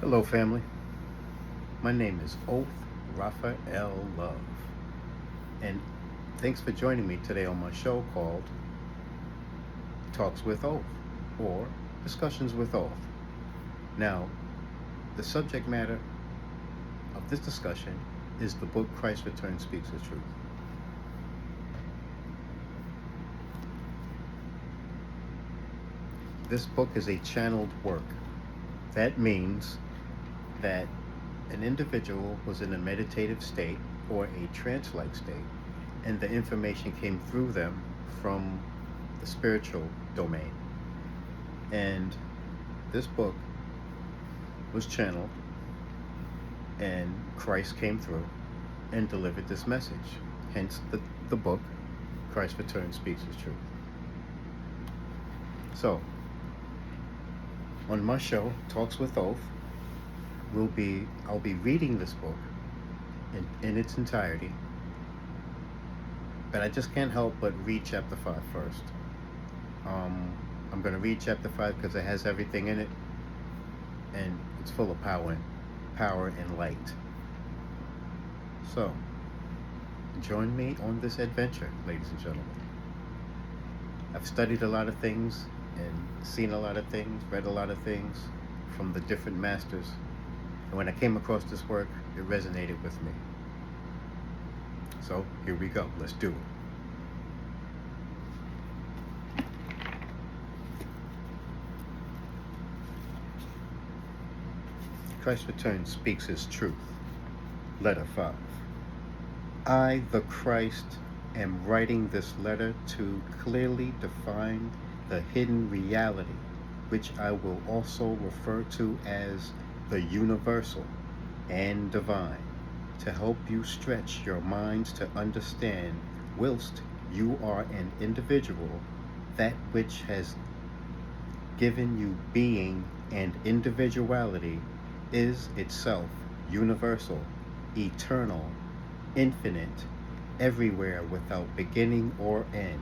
Hello, family. My name is Oath Raphael Love, and thanks for joining me today on my show called Talks with Oath or Discussions with Oath. Now, the subject matter of this discussion is the book Christ Return Speaks the Truth. This book is a channeled work. That means that an individual was in a meditative state or a trance-like state, and the information came through them from the spiritual domain. And this book was channeled, and Christ came through and delivered this message. Hence the book, Christ Return Speaks His Truth. So, on my show, Talks with Oath, I'll be reading this book in its entirety, but I just can't help but read chapter 5 first. I'm going to read chapter 5 because it has everything in it, and it's full of power and light. So, join me on this adventure, ladies and gentlemen. I've studied a lot of things and seen a lot of things, read a lot of things from the different masters. And when I came across this work, it resonated with me. So here we go. Let's do it. Christ Return Speaks His Truth. Letter 5. I, the Christ, am writing this letter to clearly define the hidden reality, which I will also refer to as the universal and divine, to help you stretch your minds to understand, whilst you are an individual, that which has given you being and individuality is itself universal, eternal, infinite, everywhere without beginning or end.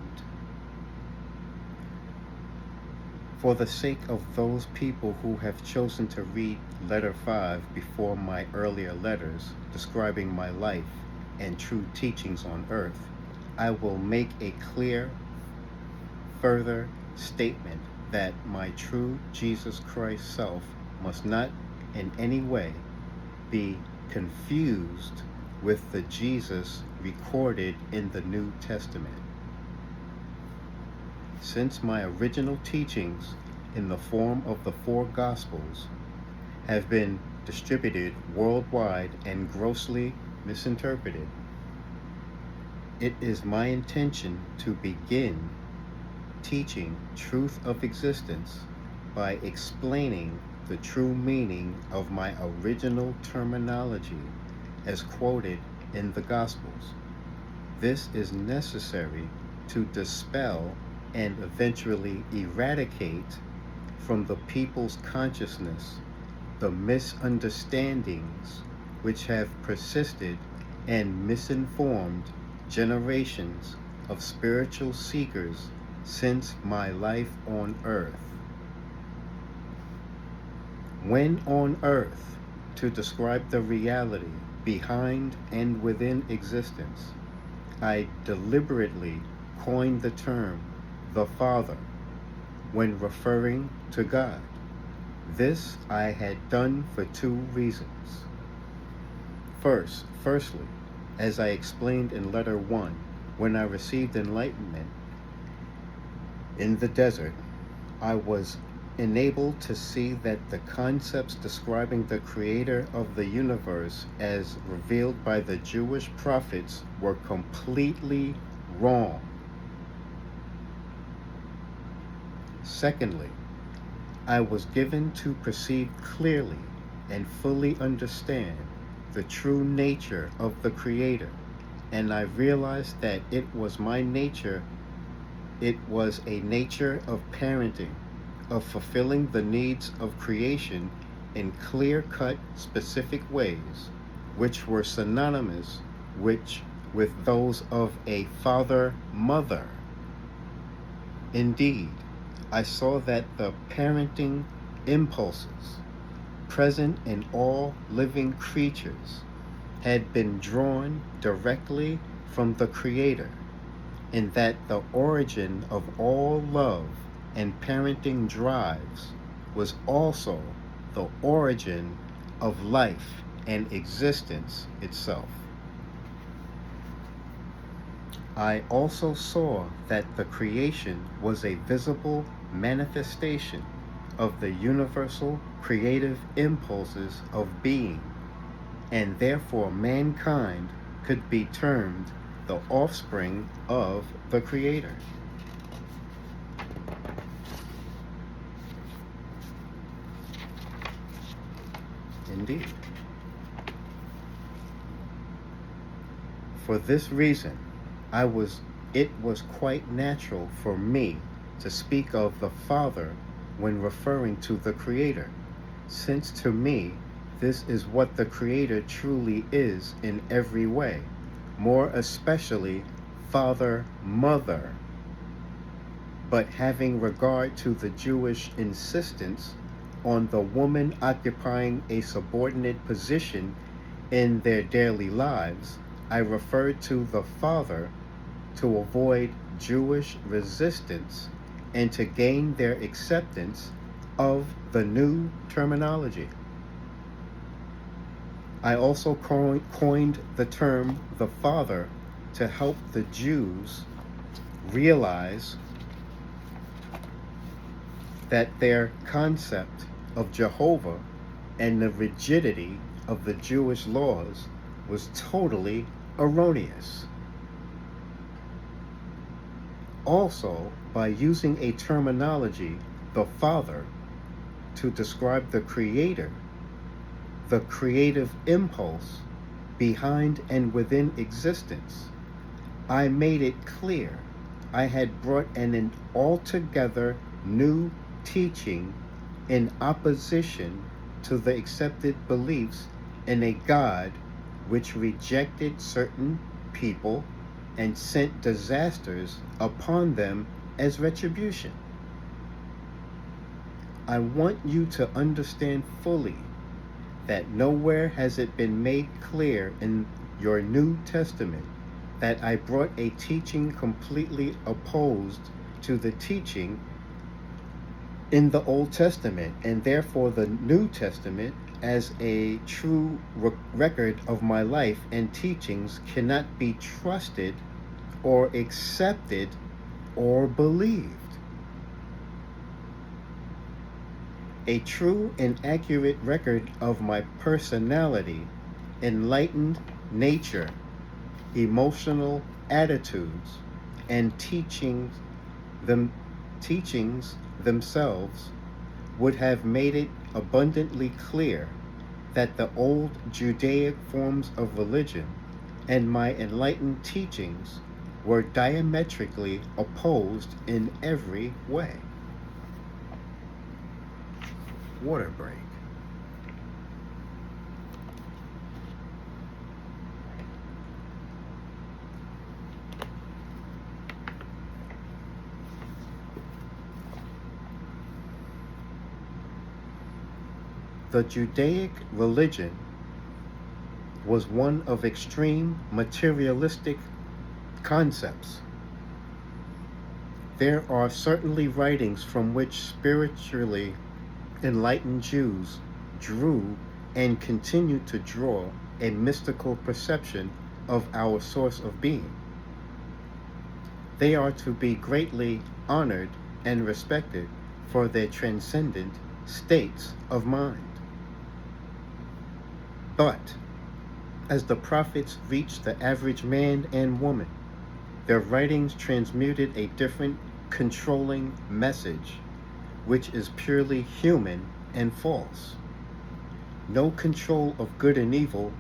For the sake of those people who have chosen to read letter 5 before my earlier letters describing my life and true teachings on earth, I will make a clear further statement that my true Jesus Christ self must not in any way be confused with the Jesus recorded in the New Testament. Since my original teachings in the form of the 4 Gospels have been distributed worldwide and grossly misinterpreted, it is my intention to begin teaching truth of existence by explaining the true meaning of my original terminology as quoted in the Gospels. This is necessary to dispel and eventually eradicate from the people's consciousness the misunderstandings which have persisted and misinformed generations of spiritual seekers since my life on earth. When on earth, to describe the reality behind and within existence, I deliberately coined the term the Father when referring to God. This I had done for 2 reasons. Firstly, as I explained in letter 1, when I received enlightenment in the desert, I was enabled to see that the concepts describing the creator of the universe as revealed by the Jewish prophets were completely wrong. Secondly, I was given to perceive clearly and fully understand the true nature of the Creator, and I realized that it was my nature. It was a nature of parenting, of fulfilling the needs of creation in clear-cut, specific ways, which were synonymous with those of a father-mother. Indeed, I saw that the parenting impulses present in all living creatures had been drawn directly from the Creator, and that the origin of all love and parenting drives was also the origin of life and existence itself. I also saw that the creation was a visible manifestation of the universal creative impulses of being, and therefore mankind could be termed the offspring of the Creator. Indeed. For this reason, it was quite natural for me to speak of the Father when referring to the Creator, since to me this is what the Creator truly is in every way, more especially Father, Mother. But having regard to the Jewish insistence on the woman occupying a subordinate position in their daily lives, I referred to the Father to avoid Jewish resistance and to gain their acceptance of the new terminology. I also coined the term the Father to help the Jews realize that their concept of Jehovah and the rigidity of the Jewish laws was totally erroneous. Also, by using a terminology, the Father, to describe the Creator, the creative impulse behind and within existence, I made it clear I had brought an altogether new teaching in opposition to the accepted beliefs in a God which rejected certain people and sent disasters upon them as retribution. I want you to understand fully that nowhere has it been made clear in your New Testament that I brought a teaching completely opposed to the teaching in the Old Testament, and therefore the New Testament, as a true record of my life and teachings, cannot be trusted or accepted or believed. A true and accurate record of my personality, enlightened nature, emotional attitudes, and teachings themselves would have made it abundantly clear that the old Judaic forms of religion and my enlightened teachings were diametrically opposed in every way. Water break. The Judaic religion was one of extreme materialistic concepts. There are certainly writings from which spiritually enlightened Jews drew and continue to draw a mystical perception of our source of being. They are to be greatly honored and respected for their transcendent states of mind. But as the prophets reached the average man and woman, their writings transmuted a different controlling message, which is purely human and false. No control of good and evil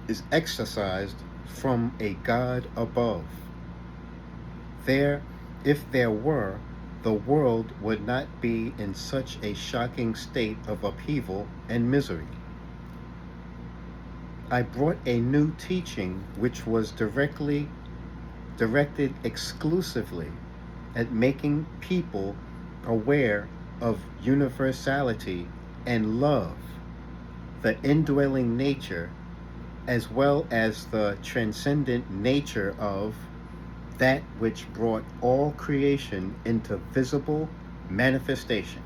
is exercised from a God above. If there were, the world would not be in such a shocking state of upheaval and misery. I brought a new teaching which was directed exclusively at making people aware of universality and love, the indwelling nature as well as the transcendent nature of that which brought all creation into visible manifestation.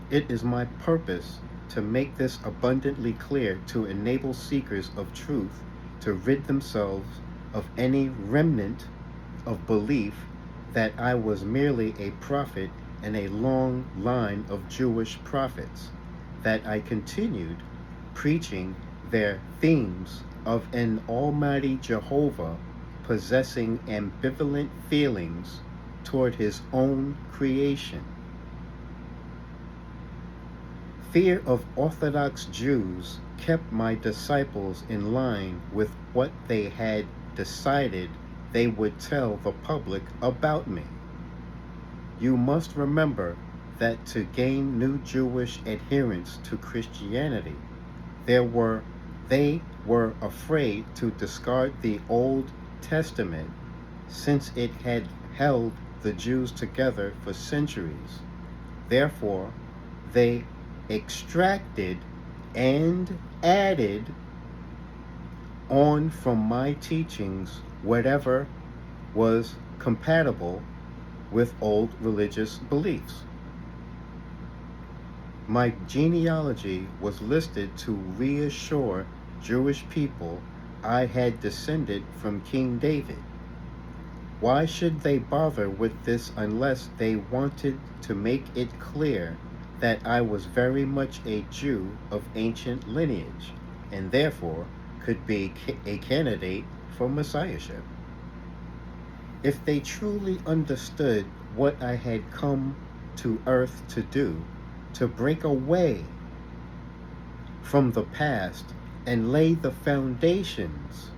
It is my purpose to make this abundantly clear to enable seekers of truth to rid themselves of any remnant of belief that I was merely a prophet in a long line of Jewish prophets, that I continued preaching their themes of an almighty Jehovah possessing ambivalent feelings toward his own creation. Fear of Orthodox Jews kept my disciples in line with what they had decided they would tell the public about me. You must remember that to gain new Jewish adherents to Christianity, they were afraid to discard the Old Testament, since it had held the Jews together for centuries. Therefore, they extracted and added on from my teachings whatever was compatible with old religious beliefs. My genealogy was listed to reassure Jewish people I had descended from King David. Why should they bother with this unless they wanted to make it clear that I was very much a Jew of ancient lineage, and therefore could be a candidate for messiahship? If they truly understood what I had come to earth to do, to break away from the past and lay the foundations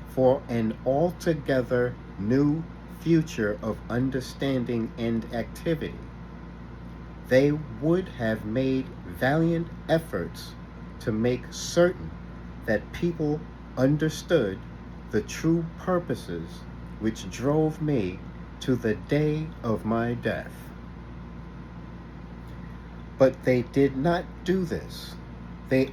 for an altogether new future of understanding and activity, they would have made valiant efforts to make certain that people understood the true purposes which drove me to the day of my death. But they did not do this. They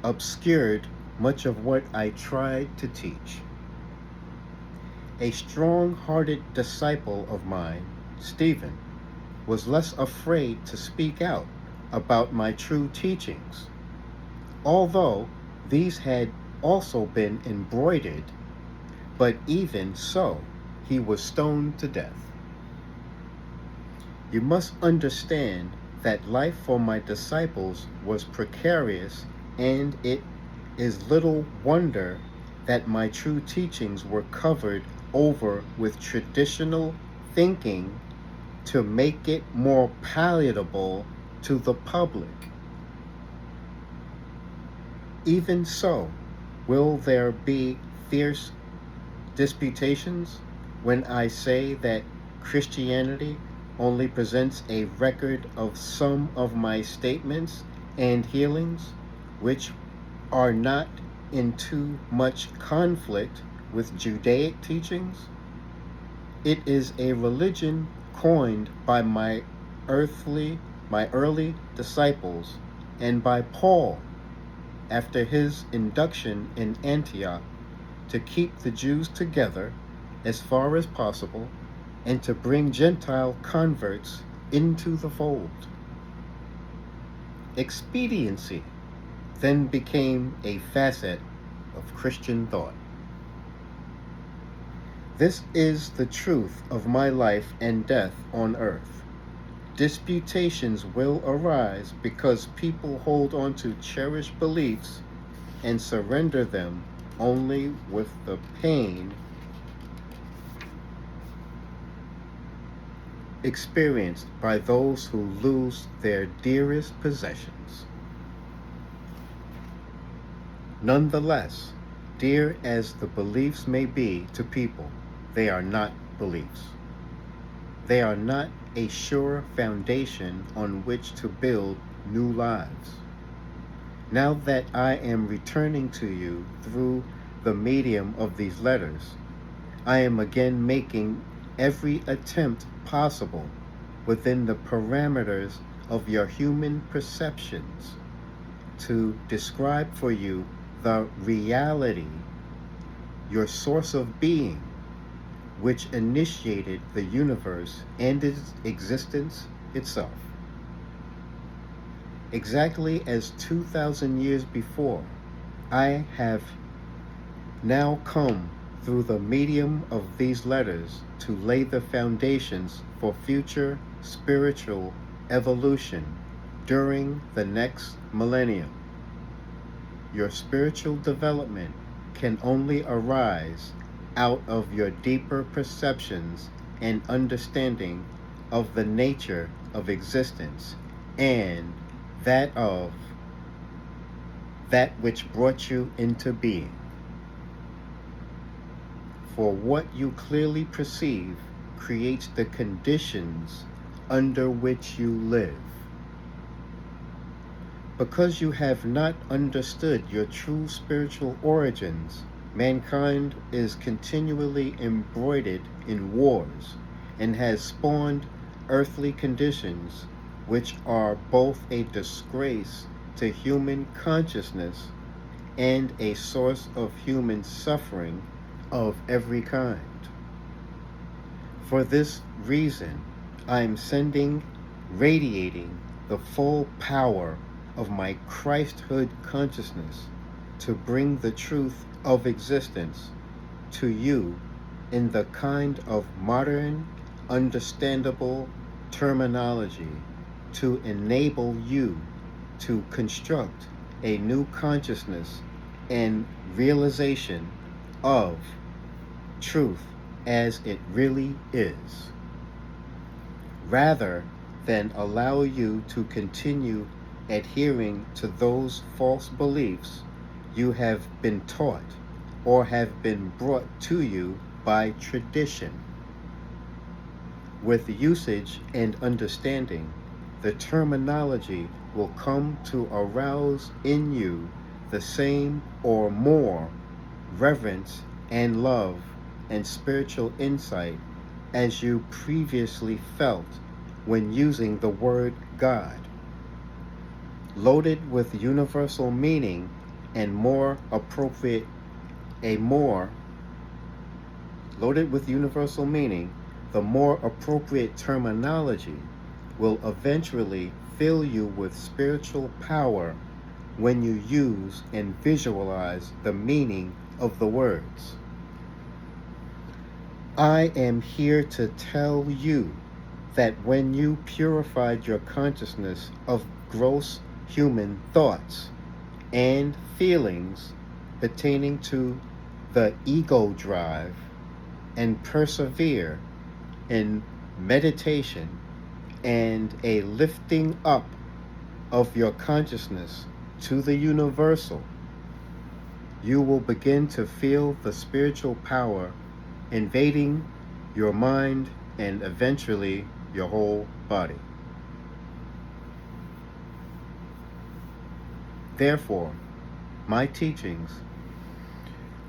obscured much of what I tried to teach. A strong-hearted disciple of mine, Stephen, was less afraid to speak out about my true teachings, although these had also been embroidered, but even so, he was stoned to death. You must understand that life for my disciples was precarious, and it is little wonder that my true teachings were covered over with traditional thinking to make it more palatable to the public. Even so, will there be fierce disputations when I say that Christianity only presents a record of some of my statements and healings, which are not in too much conflict with Judaic teachings? It is a religion coined by my early disciples and by Paul after his induction in Antioch, to keep the Jews together as far as possible and to bring Gentile converts into the fold. Expediency then became a facet of Christian thought. This is the truth of my life and death on earth. Disputations will arise because people hold on to cherished beliefs and surrender them only with the pain experienced by those who lose their dearest possessions. Nonetheless, dear as the beliefs may be to people, they are not beliefs. They are not a sure foundation on which to build new lives. Now that I am returning to you through the medium of these letters, I am again making every attempt possible within the parameters of your human perceptions to describe for you the reality, your source of being, which initiated the universe and its existence itself. Exactly as 2,000 years before, I have now come through the medium of these letters to lay the foundations for future spiritual evolution during the next millennium. Your spiritual development can only arise out of your deeper perceptions and understanding of the nature of existence and that of that which brought you into being. For what you clearly perceive creates the conditions under which you live. Because you have not understood your true spiritual origins, mankind is continually embroidered in wars and has spawned earthly conditions which are both a disgrace to human consciousness and a source of human suffering of every kind. For this reason, I am radiating the full power of my Christhood consciousness to bring the truth of existence to you in the kind of modern, understandable terminology to enable you to construct a new consciousness and realization of truth as it really is, rather than allow you to continue adhering to those false beliefs you have been taught or have been brought to you by tradition. With usage and understanding, the terminology will come to arouse in you the same or more reverence and love and spiritual insight as you previously felt when using the word God, loaded with universal meaning and the more appropriate terminology will eventually fill you with spiritual power when you use and visualize the meaning of the words. I am here to tell you that when you purified your consciousness of gross human thoughts and feelings pertaining to the ego drive and persevere in meditation and a lifting up of your consciousness to the universal, you will begin to feel the spiritual power invading your mind and eventually your whole body. Therefore, my teachings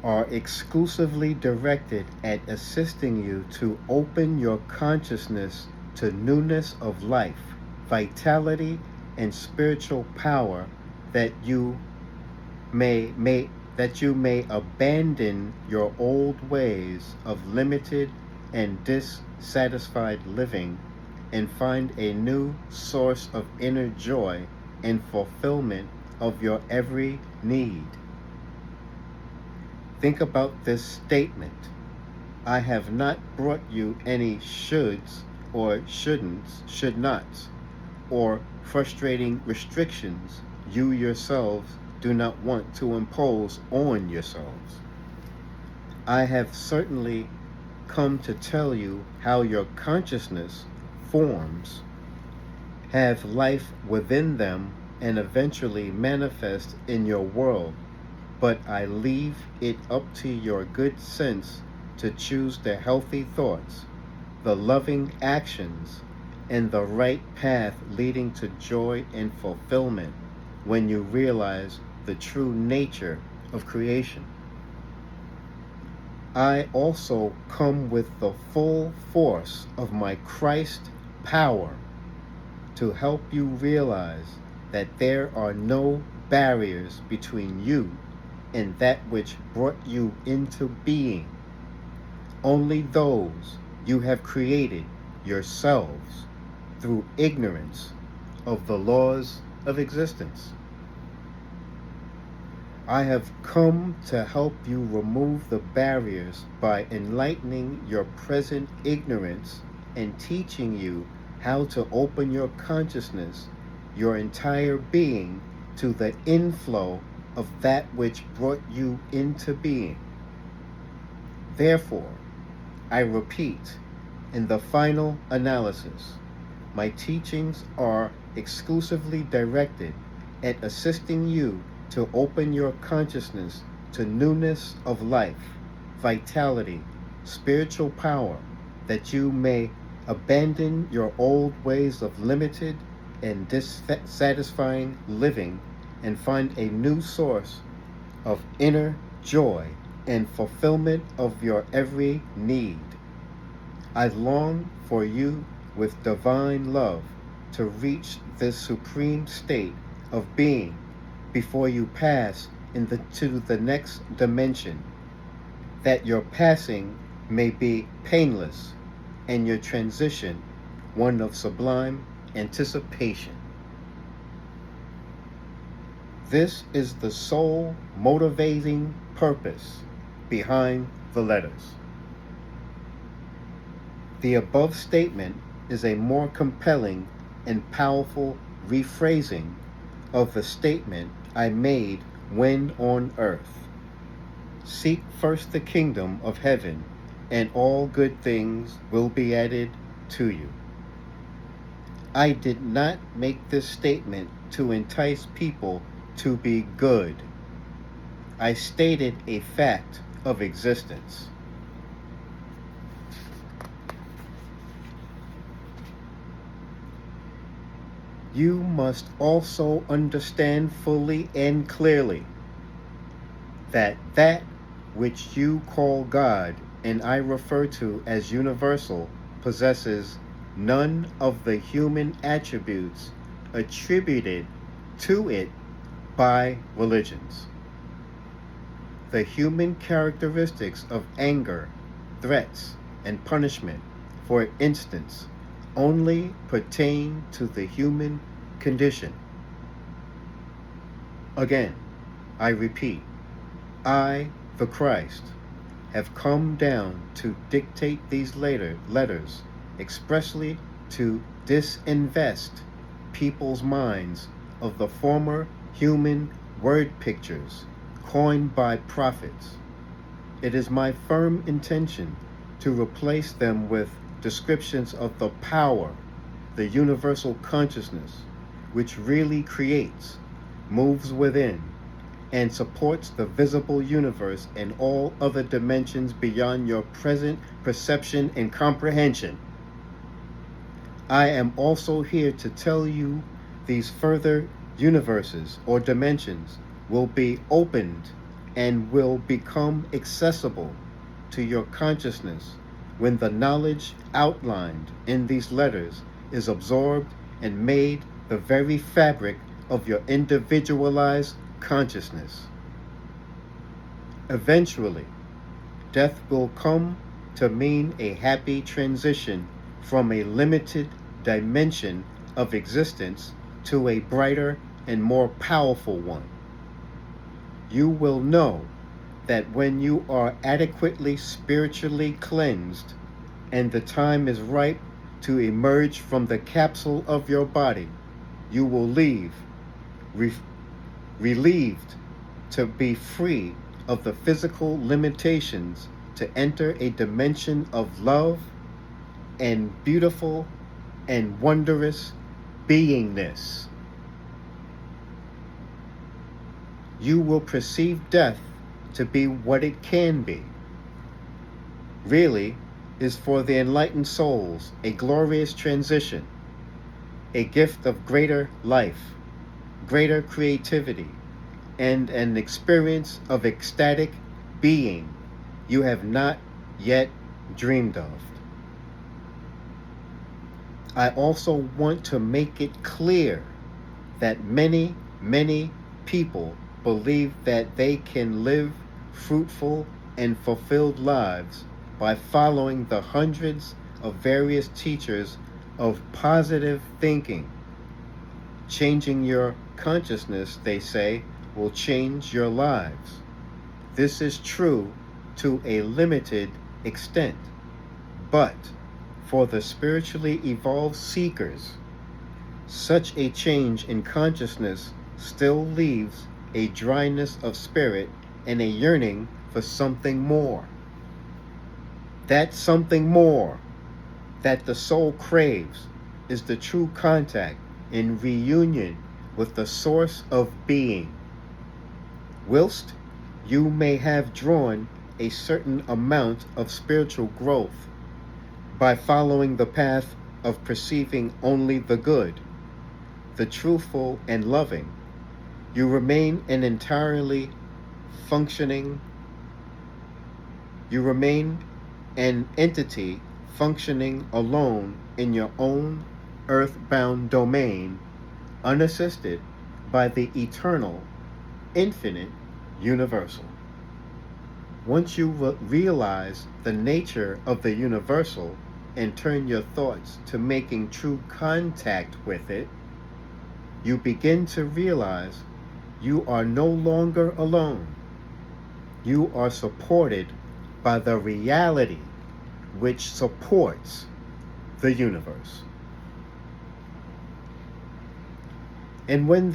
are exclusively directed at assisting you to open your consciousness to newness of life, vitality, and spiritual power that you may abandon your old ways of limited and dissatisfied living and find a new source of inner joy and fulfillment of your every need. Think about this statement. I have not brought you any shoulds or shouldn'ts, should nots, or frustrating restrictions you yourselves do not want to impose on yourselves. I have certainly come to tell you how your consciousness forms have life within them and eventually manifest in your world, but I leave it up to your good sense to choose the healthy thoughts, the loving actions, and the right path leading to joy and fulfillment when you realize the true nature of creation. I also come with the full force of my Christ power to help you realize that there are no barriers between you and that which brought you into being, only those you have created yourselves through ignorance of the laws of existence. I have come to help you remove the barriers by enlightening your present ignorance and teaching you how to open your consciousness, your entire being, to the inflow of that which brought you into being. Therefore, I repeat, in the final analysis, my teachings are exclusively directed at assisting you to open your consciousness to newness of life, vitality, spiritual power, that you may abandon your old ways of limited and dissatisfying living and find a new source of inner joy and fulfillment of your every need. I long for you with divine love to reach this supreme state of being before you pass to the next dimension, that your passing may be painless and your transition one of sublime anticipation. This is the sole motivating purpose behind the letters. The above statement is a more compelling and powerful rephrasing of the statement I made when on earth. Seek first the kingdom of heaven, and all good things will be added to you. I did not make this statement to entice people to be good. I stated a fact of existence. You must also understand fully and clearly that which you call God and I refer to as universal possesses none of the human attributes attributed to it by religions. The human characteristics of anger, threats, and punishment, for instance, only pertain to the human condition. Again, I repeat, I, the Christ, have come down to dictate these letters expressly to disinvest people's minds of the former human word pictures coined by prophets. It is my firm intention to replace them with descriptions of the power, the universal consciousness, which really creates, moves within, and supports the visible universe and all other dimensions beyond your present perception and comprehension. I am also here to tell you these further universes or dimensions will be opened and will become accessible to your consciousness when the knowledge outlined in these letters is absorbed and made the very fabric of your individualized consciousness. Eventually, death will come to mean a happy transition from a limited dimension of existence to a brighter and more powerful one. You will know that when you are adequately spiritually cleansed and the time is ripe to emerge from the capsule of your body, you will leave relieved to be free of the physical limitations to enter a dimension of love and beautiful and wondrous beingness. You will perceive death to be what it can be. Really is for the enlightened souls a glorious transition, a gift of greater life, greater creativity, and an experience of ecstatic being you have not yet dreamed of. I also want to make it clear that many, many people believe that they can live fruitful and fulfilled lives by following the hundreds of various teachers of positive thinking. Changing your consciousness, they say, will change your lives. This is true to a limited extent, but for the spiritually evolved seekers, such a change in consciousness still leaves a dryness of spirit and a yearning for something more. That something more that the soul craves is the true contact in reunion with the source of being. Whilst you may have drawn a certain amount of spiritual growth by following the path of perceiving only the good, the truthful and loving, you remain an entirely functioning, you remain an entity functioning alone in your own earthbound domain, unassisted by the eternal, infinite, universal. Once you realize the nature of the universal and turn your thoughts to making true contact with it, you begin to realize you are no longer alone. You are supported by the reality which supports the universe. And when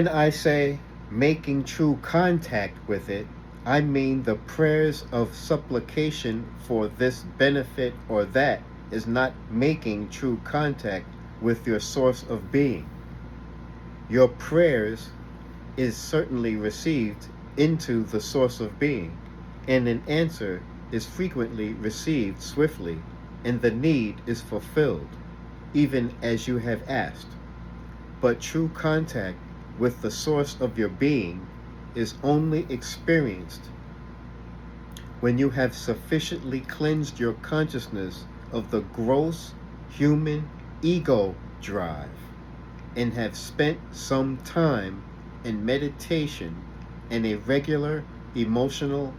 I say making true contact with it, I mean the prayers of supplication for this benefit or that is not making true contact with your source of being. Your prayers is certainly received into the source of being, and an answer is frequently received swiftly, and the need is fulfilled, even as you have asked. But true contact with the source of your being is only experienced when you have sufficiently cleansed your consciousness of the gross human ego drive and have spent some time in meditation and a regular, emotional,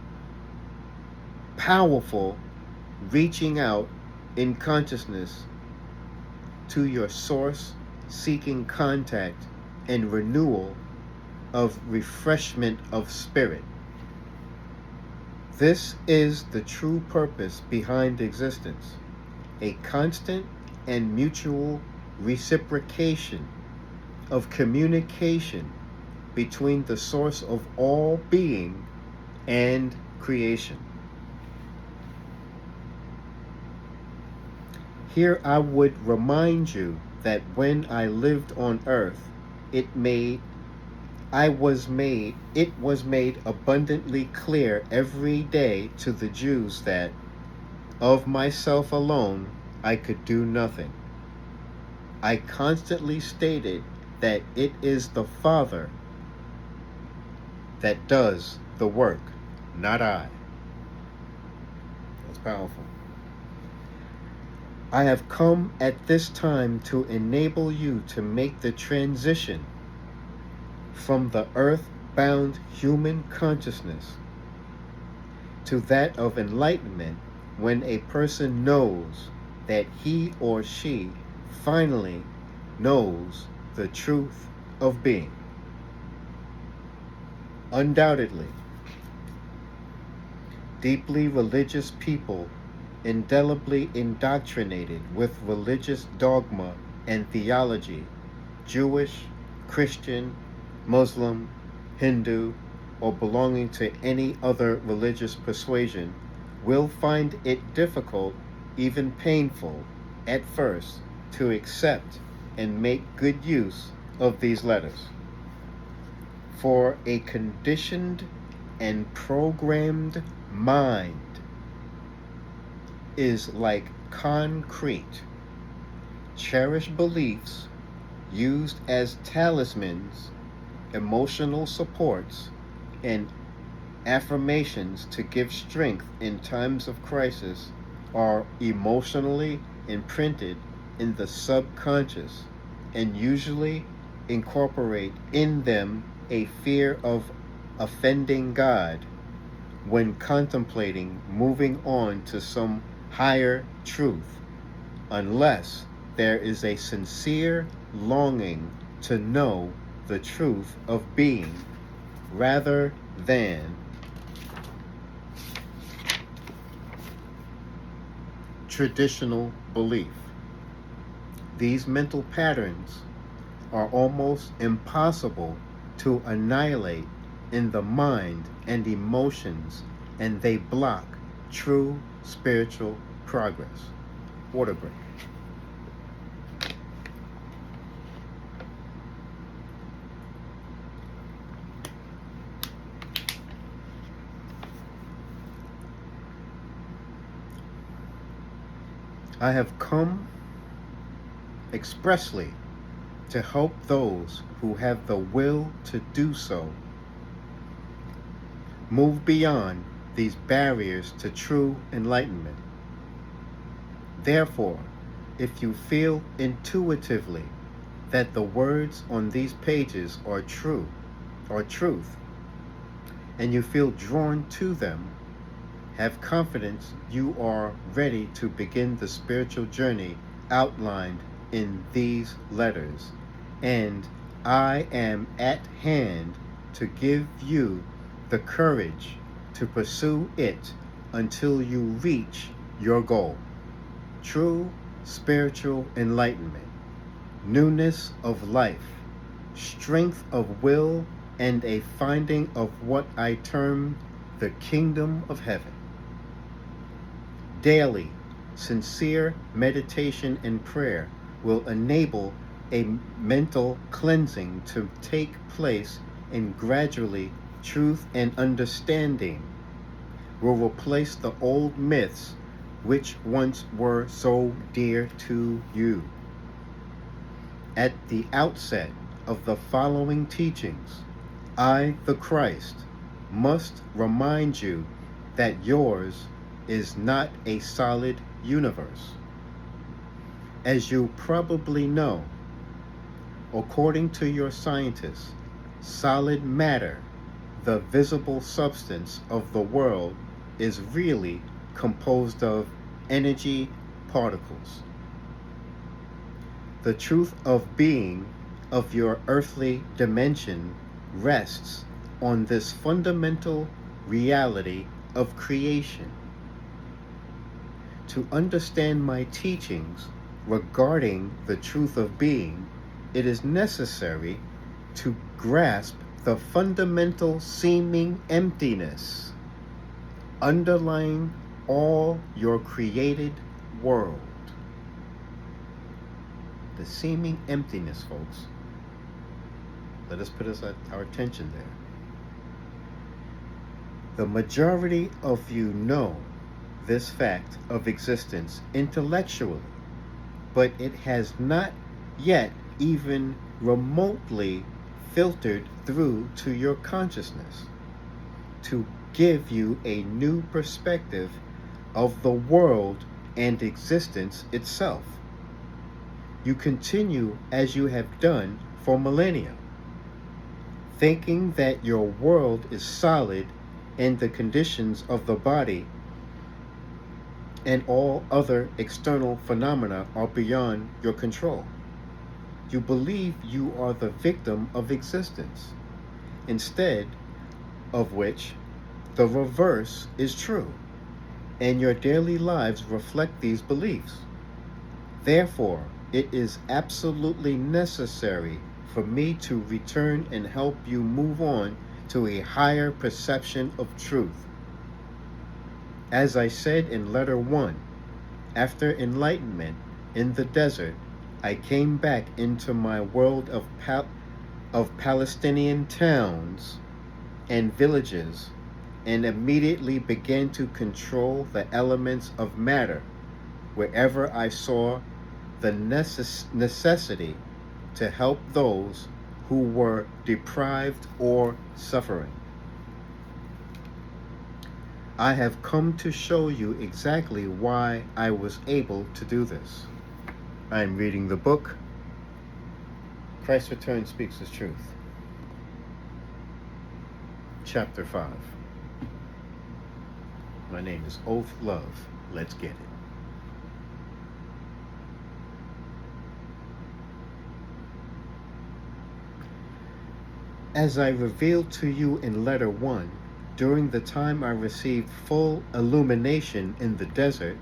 powerful reaching out in consciousness to your source, seeking contact and renewal of refreshment of spirit. This is the true purpose behind existence, a constant and mutual reciprocation of communication between the source of all being and creation. Here I would remind you that when I lived on earth, it was made abundantly clear every day to the Jews that of myself alone I could do nothing. I constantly stated that it is the Father that does the work, not I. That's powerful. I have come at this time to enable you to make the transition from the earth-bound human consciousness to that of enlightenment when a person knows that he or she finally knows the truth of being. Undoubtedly, deeply religious people, indelibly indoctrinated with religious dogma and theology, Jewish, Christian, Muslim, Hindu, or belonging to any other religious persuasion, will find it difficult, even painful, at first, to accept and make good use of these letters. For a conditioned and programmed mind is like concrete, cherished beliefs used as talismans, emotional supports, and affirmations to give strength in times of crisis are emotionally imprinted in the subconscious and usually incorporate in them a fear of offending God when contemplating moving on to some higher truth, unless there is a sincere longing to know the truth of being rather than traditional belief. These mental patterns are almost impossible to annihilate in the mind and emotions, and they block true spiritual progress. Water break. I have come expressly to help those who have the will to do so move beyond these barriers to true enlightenment. Therefore, if you feel intuitively that the words on these pages are true, or truth, and you feel drawn to them, have confidence you are ready to begin the spiritual journey outlined in these letters, and I am at hand to give you the courage to pursue it until you reach your goal. True spiritual enlightenment, newness of life, strength of will, and a finding of what I term the kingdom of heaven. Daily, sincere meditation and prayer will enable a mental cleansing to take place, and gradually truth and understanding will replace the old myths which once were so dear to you. At the outset of the following teachings, I, the Christ, must remind you that yours is not a solid universe. As you probably know, according to your scientists, solid matter, the visible substance of the world, is really composed of energy particles. The truth of being of your earthly dimension rests on this fundamental reality of creation. To understand my teachings regarding the truth of being, it is necessary to grasp the fundamental seeming emptiness underlying all your created world. The seeming emptiness, folks. Let us put our attention there. The majority of you know this fact of existence intellectually, but it has not yet even remotely filtered through to your consciousness to give you a new perspective of the world and existence itself. You continue as you have done for millennia, thinking that your world is solid and the conditions of the body and all other external phenomena are beyond your control. You believe you are the victim of existence, instead of which the reverse is true, and your daily lives reflect these beliefs. Therefore, it is absolutely necessary for me to return and help you move on to a higher perception of truth. As I said in letter 1, after enlightenment in the desert, I came back into my world of Palestinian towns and villages and immediately began to control the elements of matter wherever I saw the necessity to help those who were deprived or suffering. I have come to show you exactly why I was able to do this. I am reading the book, Christ's Return Speaks His Truth, Chapter 5. My name is Oathf. Let's get it. As I revealed to you in letter 1, during the time I received full illumination in the desert,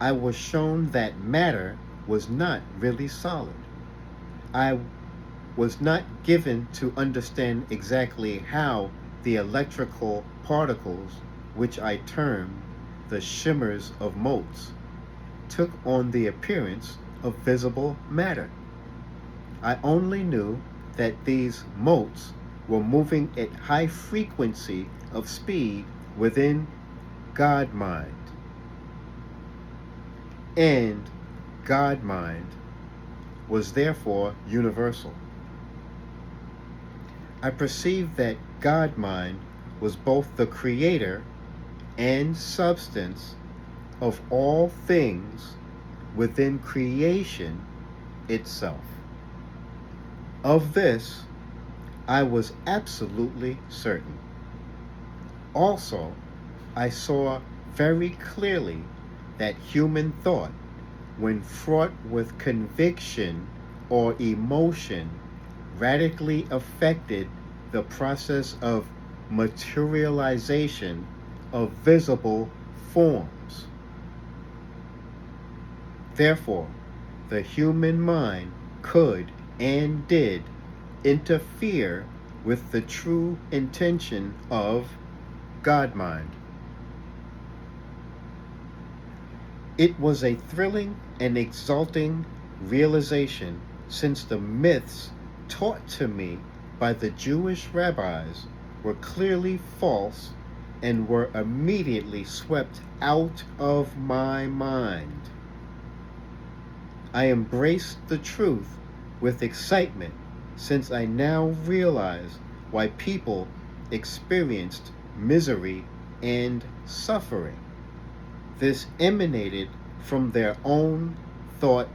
I was shown that matter was not really solid. I was not given to understand exactly how the electrical particles, which I termed the shimmers of motes, took on the appearance of visible matter. I only knew that these motes were moving at high frequency of speed within God mind, and God mind was therefore universal. I perceived that God mind was both the creator and substance of all things within creation itself. Of this, I was absolutely certain. Also, I saw very clearly that human thought, when fraught with conviction or emotion, radically affected the process of materialization of visible forms. Therefore, the human mind could and did interfere with the true intention of God mind. It was a thrilling and exalting realization, since the myths taught to me by the Jewish rabbis were clearly false and were immediately swept out of my mind. I embraced the truth with excitement, since I now realize why people experienced misery and suffering. This emanated from their own thought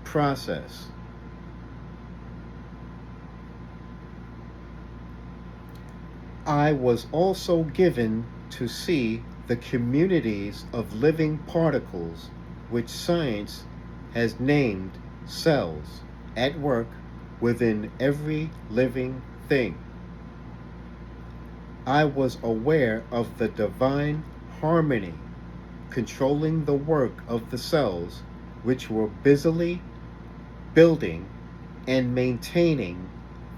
process. I was also given to see the communities of living particles which science has named cells at work within every living thing. I was aware of the divine harmony controlling the work of the cells, which were busily building and maintaining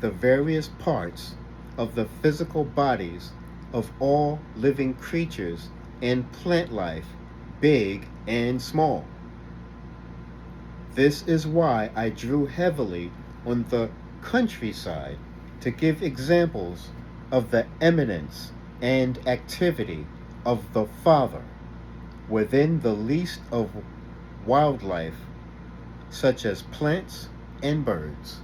the various parts of the physical bodies of all living creatures and plant life, big and small. This is why I drew heavily on the countryside to give examples of the eminence and activity of the Father within the least of wildlife, such as plants and birds.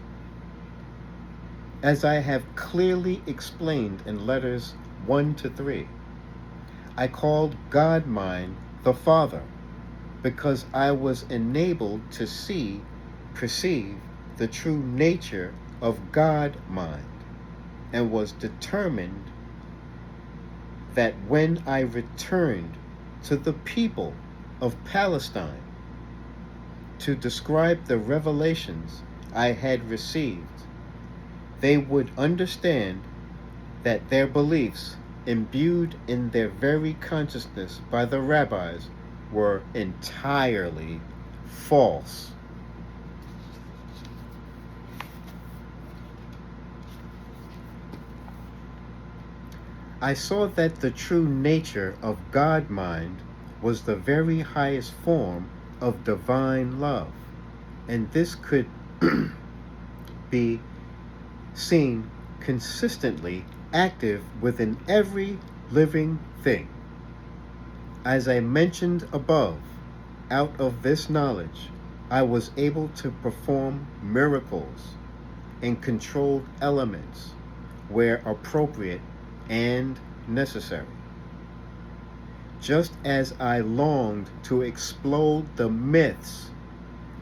As I have clearly explained in letters 1 to 3, I called God mind the Father, because I was enabled to perceive the true nature of God mind, and was determined that when I returned to the people of Palestine to describe the revelations I had received, they would understand that their beliefs, imbued in their very consciousness by the rabbis, were entirely false. I saw that the true nature of God mind was the very highest form of divine love, and this could be seen consistently active within every living thing. As I mentioned above, out of this knowledge, I was able to perform miracles and controlled elements where appropriate and necessary. just as I longed to explode the myths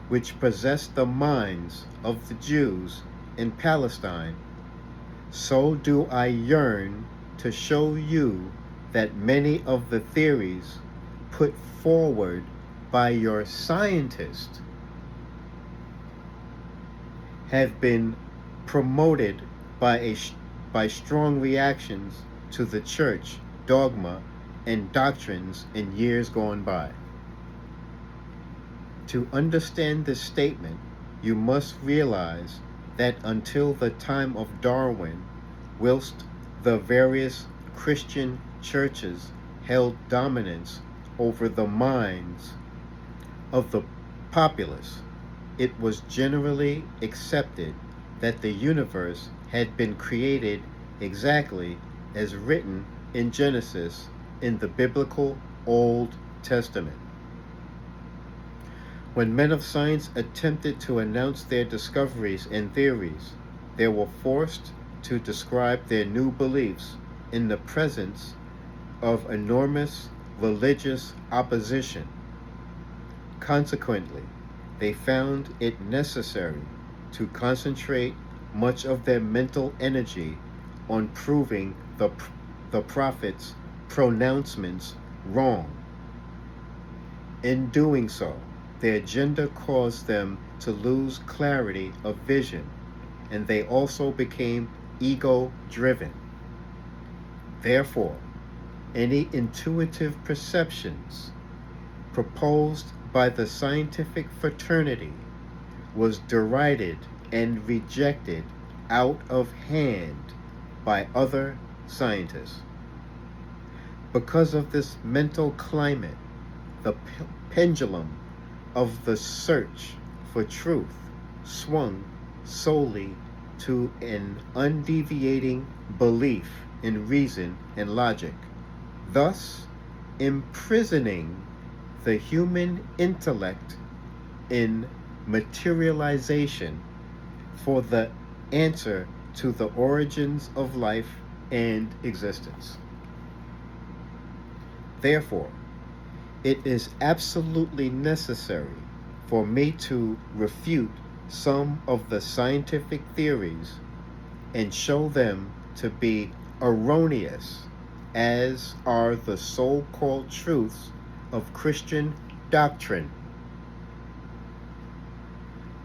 which possessed the minds of the Jews in Palestine, so do I yearn to show you that many of the theories put forward by your scientists have been promoted by strong reactions to the church dogma and doctrines in years gone by. To understand this statement, you must realize that until the time of Darwin, whilst the various Christian churches held dominance over the minds of the populace, it was generally accepted that the universe had been created exactly as written in Genesis in the biblical Old Testament. When men of science attempted to announce their discoveries and theories, they were forced to describe their new beliefs in the presence of enormous religious opposition. Consequently, they found it necessary to concentrate much of their mental energy on proving the prophets' pronouncements wrong. In doing so, their agenda caused them to lose clarity of vision, and they also became ego-driven. Therefore, any intuitive perceptions proposed by the scientific fraternity was derided and rejected out of hand by other scientists. Because of this mental climate, the pendulum of the search for truth swung solely to an undeviating belief in reason and logic, thus imprisoning the human intellect in materialization for the answer to the origins of life and existence. Therefore, it is absolutely necessary for me to refute some of the scientific theories and show them to be erroneous, as are the so-called truths of Christian doctrine.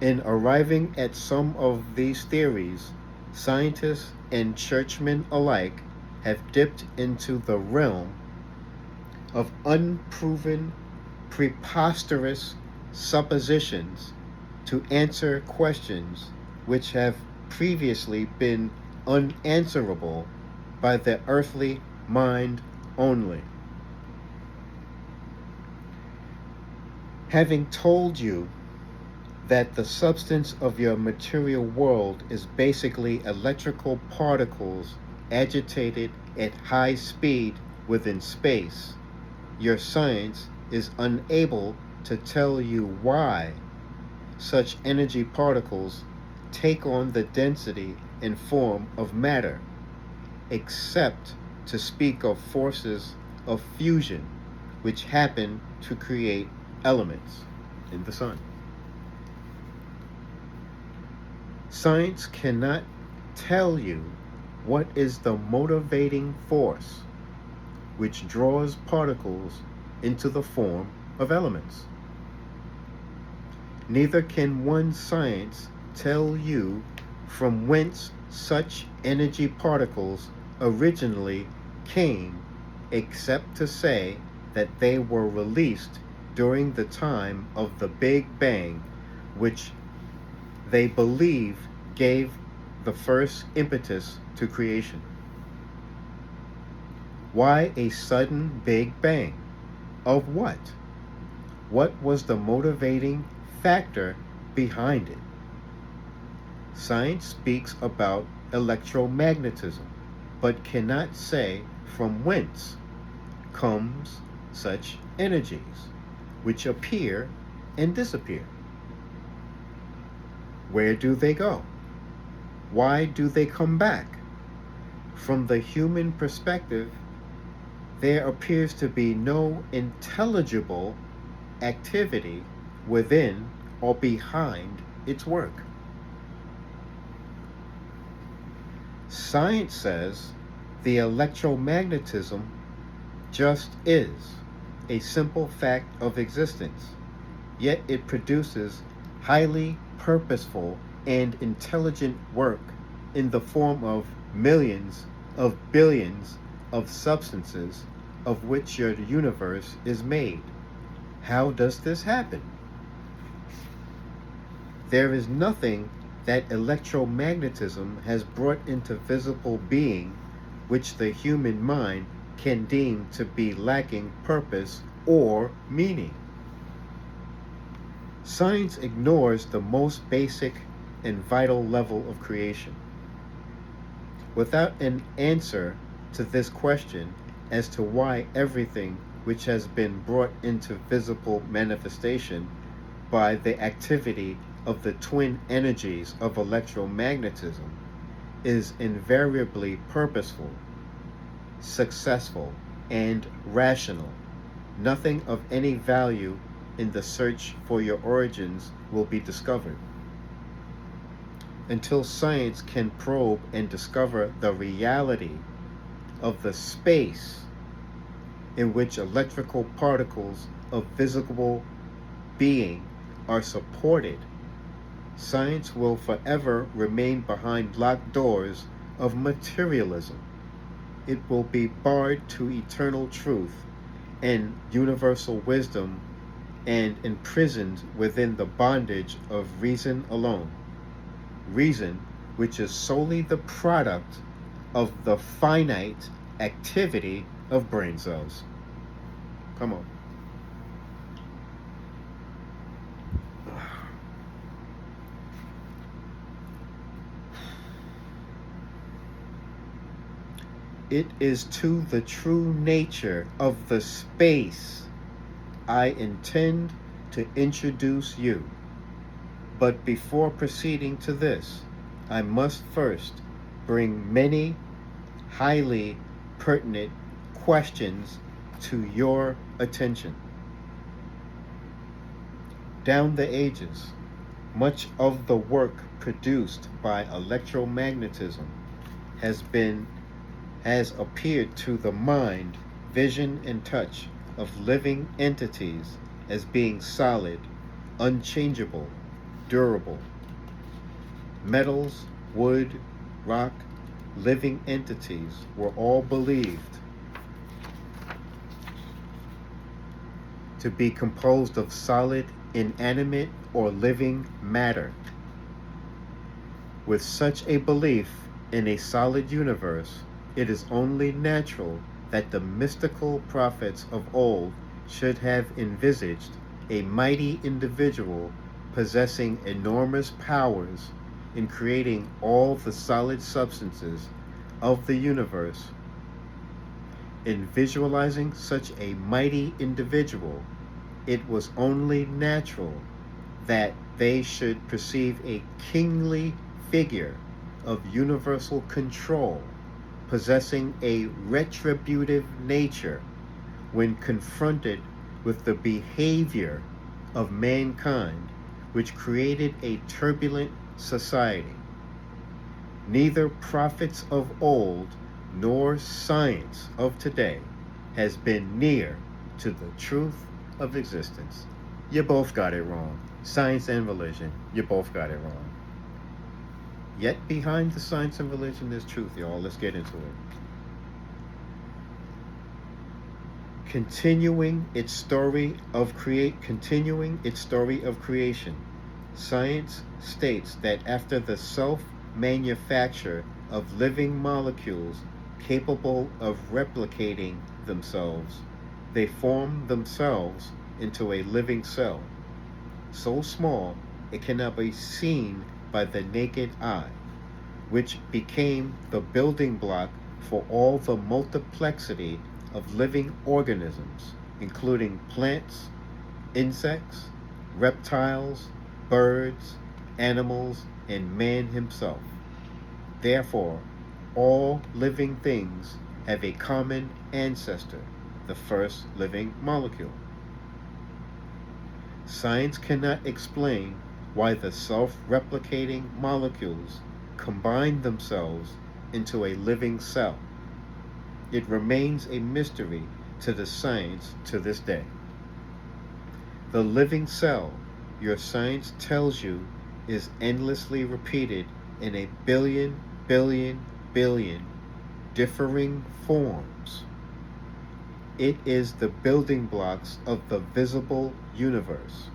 In arriving at some of these theories, scientists and churchmen alike have dipped into the realm of unproven, preposterous suppositions to answer questions which have previously been unanswerable by the earthly mind only. Having told you that the substance of your material world is basically electrical particles agitated at high speed within space, your science is unable to tell you why such energy particles take on the density and form of matter, except to speak of forces of fusion which happen to create elements in the sun. Science cannot tell you what is the motivating force which draws particles into the form of elements. Neither can one science tell you from whence such energy particles originally came, except to say that they were released during the time of the Big Bang, which they believe gave the first impetus to creation. Why a sudden Big Bang? Of what? What was the motivating factor behind it? Science speaks about electromagnetism, but cannot say from whence comes such energies, which appear and disappear. Where do they go? Why do they come back? From the human perspective, there appears to be no intelligible activity within or behind its work. Science says the electromagnetism just is a simple fact of existence, yet it produces highly purposeful and intelligent work in the form of millions of billions of substances of which your universe is made. How does this happen? There is nothing that electromagnetism has brought into visible being which the human mind can deem to be lacking purpose or meaning. Science ignores the most basic and vital level of creation. Without an answer to this question as to why everything which has been brought into visible manifestation by the activity of the twin energies of electromagnetism is invariably purposeful, successful, and rational, nothing of any value in the search for your origins will be discovered. Until science can probe and discover the reality of the space in which electrical particles of visible being are supported, science will forever remain behind locked doors of materialism. It will be barred to eternal truth and universal wisdom and imprisoned within the bondage of reason alone. Reason, which is solely the product of the finite activity of brain cells. Come on. It is to the true nature of the space I intend to introduce you. But before proceeding to this, I must first bring many highly pertinent questions to your attention. Down the ages, much of the work produced by electromagnetism has appeared to the mind, vision, and touch of living entities as being solid, unchangeable, durable. Metals, wood, rock, living entities were all believed to be composed of solid, inanimate, or living matter. With such a belief in a solid universe, it is only natural that the mystical prophets of old should have envisaged a mighty individual possessing enormous powers in creating all the solid substances of the universe. In visualizing such a mighty individual, it was only natural that they should perceive a kingly figure of universal control, possessing a retributive nature when confronted with the behavior of mankind, which created a turbulent society. Neither prophets of old nor science of today has been near to the truth of existence. You both got it wrong. Science and religion, you both got it wrong. Yet behind the science and religion there's truth, y'all. Let's get into it. Continuing its story of creation, science states that after the self-manufacture of living molecules capable of replicating themselves, they form themselves into a living cell, so small it cannot be seen by the naked eye, which became the building block for all the multiplicity of living organisms, including plants, insects, reptiles, birds, animals, and man himself. Therefore, all living things have a common ancestor, the first living molecule. Science cannot explain why the self-replicating molecules combine themselves into a living cell. It remains a mystery to the science to this day. The living cell, your science tells you, is endlessly repeated in a billion differing forms. It is the building blocks of the visible universe.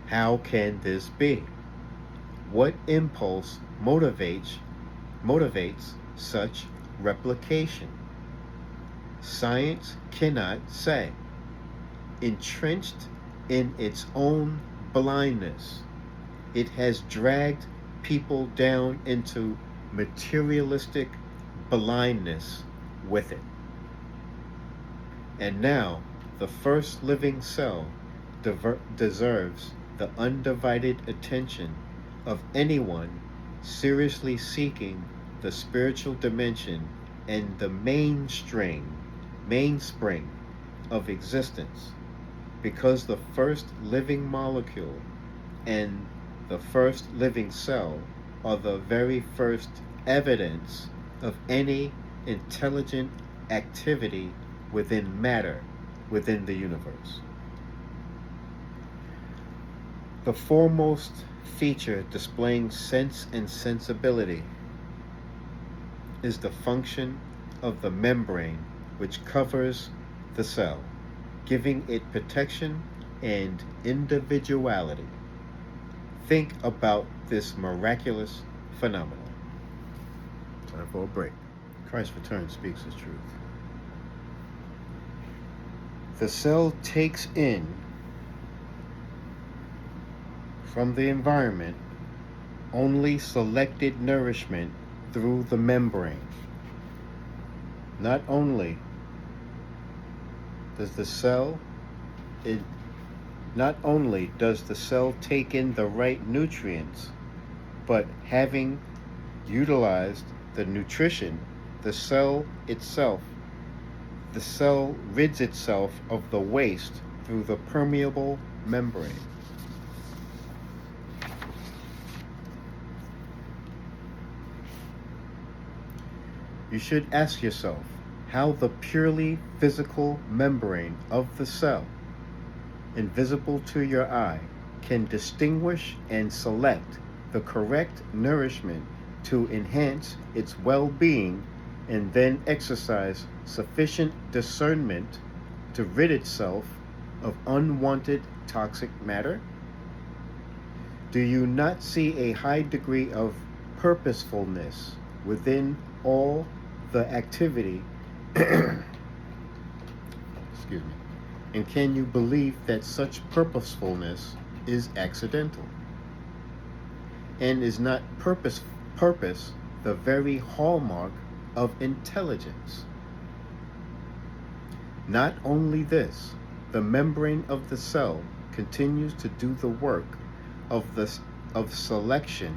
How can this be? What impulse motivates such replication? Science cannot say. Entrenched in its own blindness, it has dragged people down into materialistic blindness with it. And now, the first living cell deserves the undivided attention of anyone seriously seeking the spiritual dimension and the mainspring of existence, because the first living molecule and the first living cell are the very first evidence of any intelligent activity within matter, within the universe. The foremost feature displaying sense and sensibility is the function of the membrane which covers the cell, giving it protection and individuality. Think about this miraculous phenomenon. Time for a break. Christ's return speaks his truth. The cell takes in from the environment only selected nourishment through the membrane. Not only does the cell take in the right nutrients, but having utilized the nutrition, the cell rids itself of the waste through the permeable membrane. You should ask yourself how the purely physical membrane of the cell, invisible to your eye, can distinguish and select the correct nourishment to enhance its well-being, and then exercise sufficient discernment to rid itself of unwanted toxic matter? Do you not see a high degree of purposefulness within all the activity? Excuse me. And can you believe that such purposefulness is accidental? And is not purpose the very hallmark of intelligence? Not only this, the membrane of the cell continues to do the work of selection,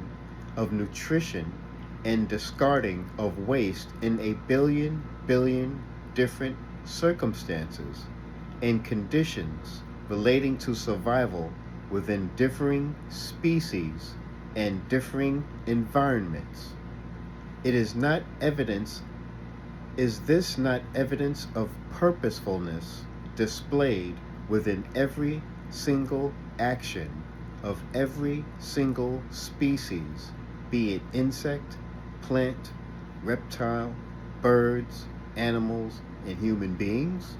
of nutrition, and discarding of waste in a billion different circumstances and conditions relating to survival within differing species and differing environments. Is this not evidence of purposefulness displayed within every single action of every single species, be it insect, plant, reptile, birds, animals, and human beings?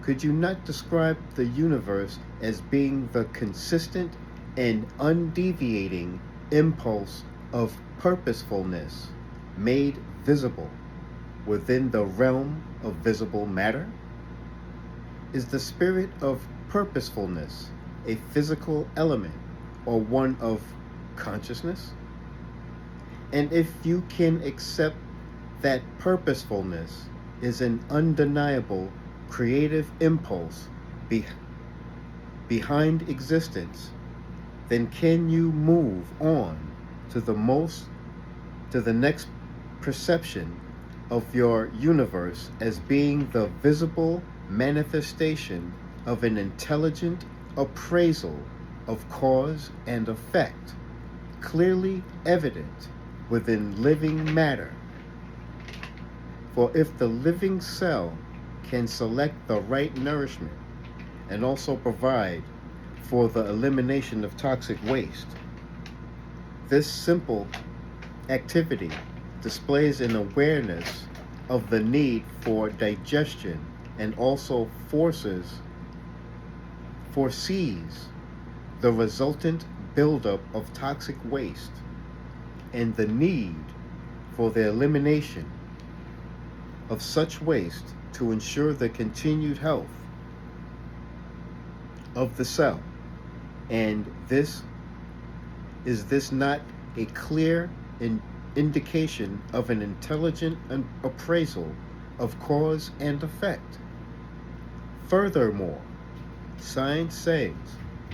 Could you not describe the universe as being the consistent and undeviating impulse of purposefulness made visible within the realm of visible matter? Is the spirit of purposefulness a physical element or one of consciousness? And if you can accept that purposefulness is an undeniable creative impulse behind existence, then can you move on to the next perception of your universe as being the visible manifestation of an intelligent appraisal of cause and effect, clearly evident within living matter. For if the living cell can select the right nourishment and also provide for the elimination of toxic waste, this simple activity displays an awareness of the need for digestion and also foresees the resultant buildup of toxic waste and the need for the elimination of such waste to ensure the continued health of the cell. And is this not a clear indication of an intelligent appraisal of cause and effect? Furthermore, science says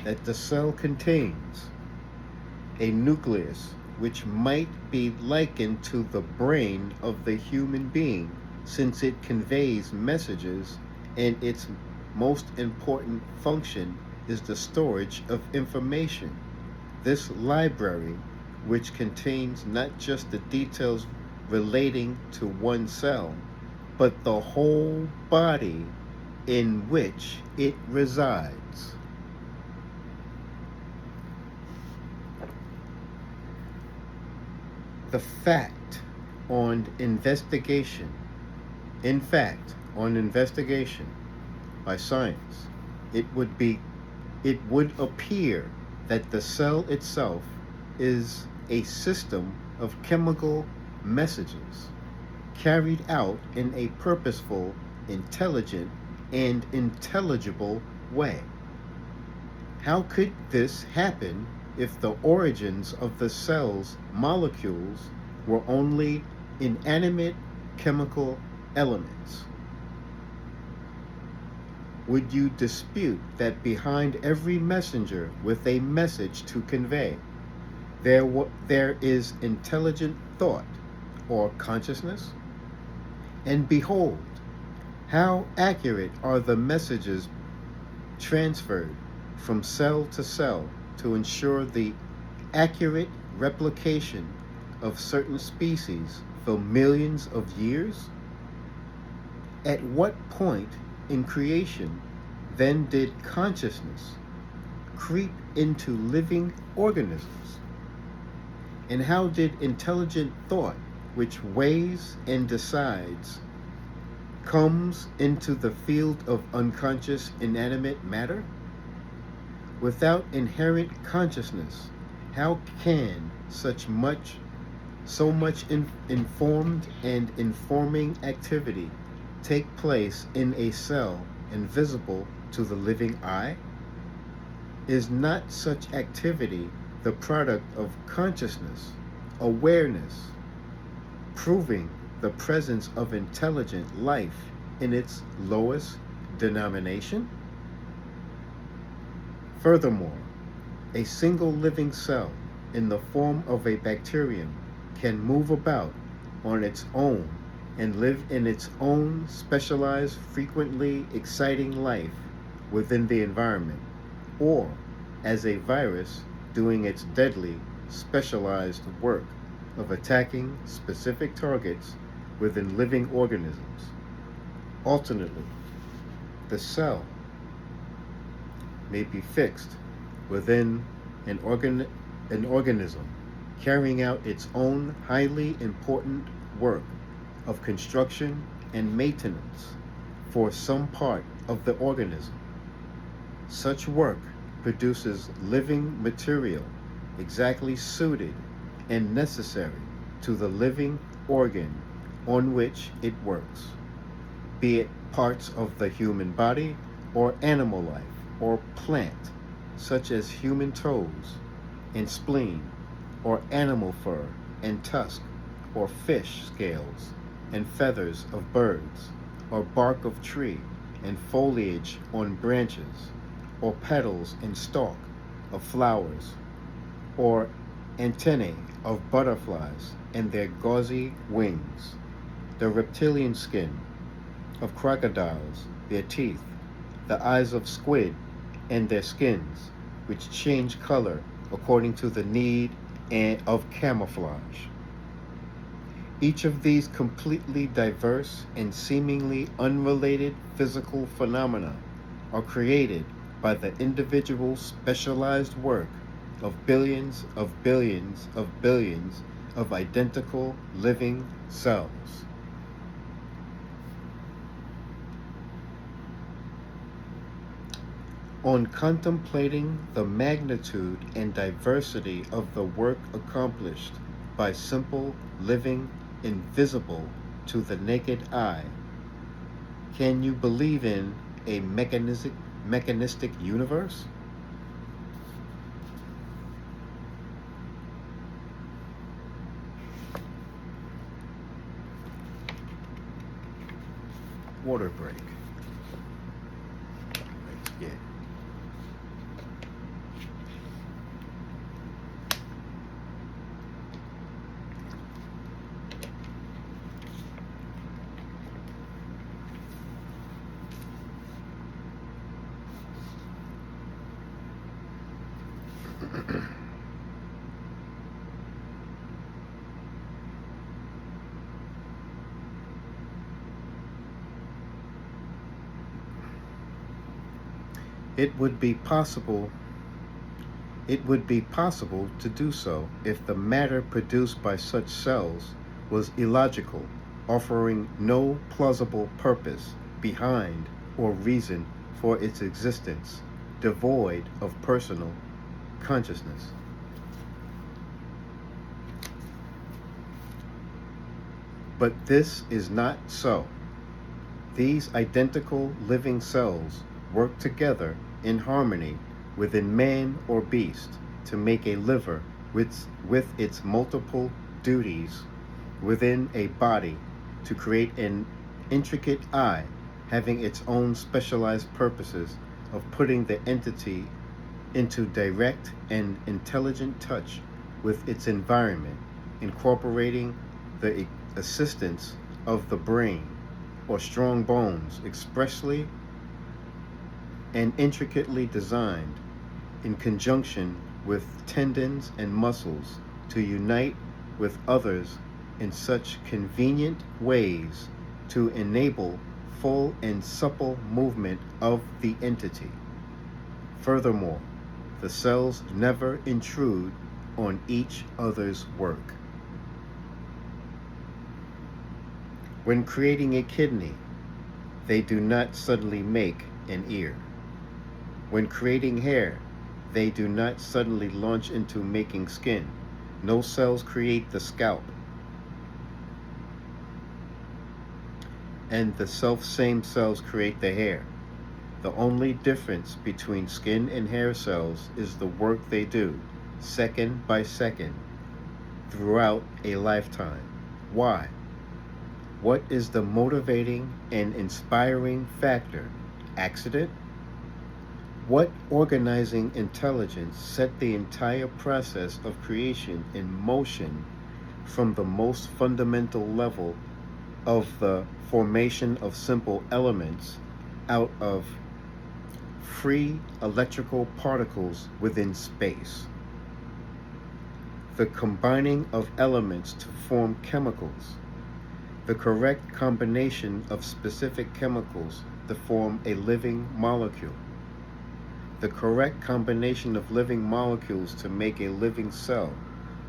that the cell contains a nucleus which might be likened to the brain of the human being, since it conveys messages and its most important function is the storage of information. This library, which contains not just the details relating to one cell, but the whole body in which it resides. The fact on investigation, in fact, on investigation by science, it would appear that the cell itself is a system of chemical messages carried out in a purposeful, intelligent, and intelligible way. How could this happen if the origins of the cell's molecules were only inanimate chemical elements? Would you dispute that behind every messenger with a message to convey, there is intelligent thought or consciousness? And behold, how accurate are the messages transferred from cell to cell to ensure the accurate replication of certain species for millions of years? At what point in creation then did consciousness creep into living organisms? And how did intelligent thought, which weighs and decides, comes into the field of unconscious inanimate matter? Without inherent consciousness, how can so much informed and informing activity take place in a cell invisible to the living eye? Is not such activity the product of consciousness, awareness, proving the presence of intelligent life in its lowest denomination? Furthermore, a single living cell in the form of a bacterium can move about on its own and live in its own specialized, frequently exciting life within the environment, or as a virus doing its deadly, specialized work of attacking specific targets within living organisms. Alternately, the cell may be fixed within an organism, carrying out its own highly important work of construction and maintenance for some part of the organism. Such work produces living material exactly suited and necessary to the living organ on which it works, be it parts of the human body or animal life or plant, such as human toes and spleen, or animal fur and tusk, or fish scales and feathers of birds, or bark of tree and foliage on branches, or petals and stalk of flowers, or antennae of butterflies and their gauzy wings, the reptilian skin of crocodiles, their teeth, the eyes of squid, and their skins, which change color according to the need of camouflage. Each of these completely diverse and seemingly unrelated physical phenomena are created by the individual specialized work of billions of billions of billions of identical living cells. On contemplating the magnitude and diversity of the work accomplished by simple, living, invisible to the naked eye, can you believe in a mechanistic universe? Water break. Let's get It would be possible to do so if the matter produced by such cells was illogical, offering no plausible purpose behind or reason for its existence, devoid of personal consciousness. But this is not so. These identical living cells work together in harmony within man or beast to make a liver with its multiple duties within a body, to create an intricate eye having its own specialized purposes of putting the entity into direct and intelligent touch with its environment, incorporating the assistance of the brain or strong bones expressly and intricately designed in conjunction with tendons and muscles to unite with others in such convenient ways to enable full and supple movement of the entity. Furthermore, the cells never intrude on each other's work. When creating a kidney, they do not suddenly make an ear. When creating hair, they do not suddenly launch into making skin. No cells create the scalp. And the self-same cells create the hair. The only difference between skin and hair cells is the work they do, second by second, throughout a lifetime. Why? What is the motivating and inspiring factor? Accident? What organizing intelligence set the entire process of creation in motion from the most fundamental level of the formation of simple elements out of free electrical particles within space? The combining of elements to form chemicals, the correct combination of specific chemicals to form a living molecule, the correct combination of living molecules to make a living cell,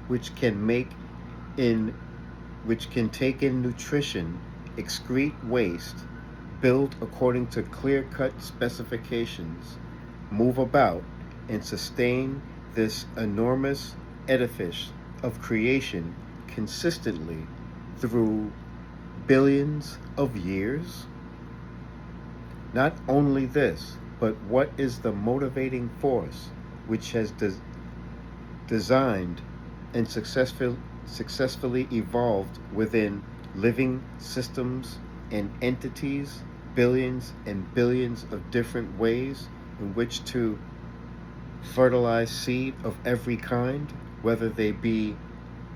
which can take in nutrition, excrete waste, build according to clear-cut specifications, move about, and sustain this enormous edifice of creation consistently through billions of years? Not only this, but what is the motivating force which has designed and successfully evolved within living systems and entities billions and billions of different ways in which to fertilize seed of every kind, whether they be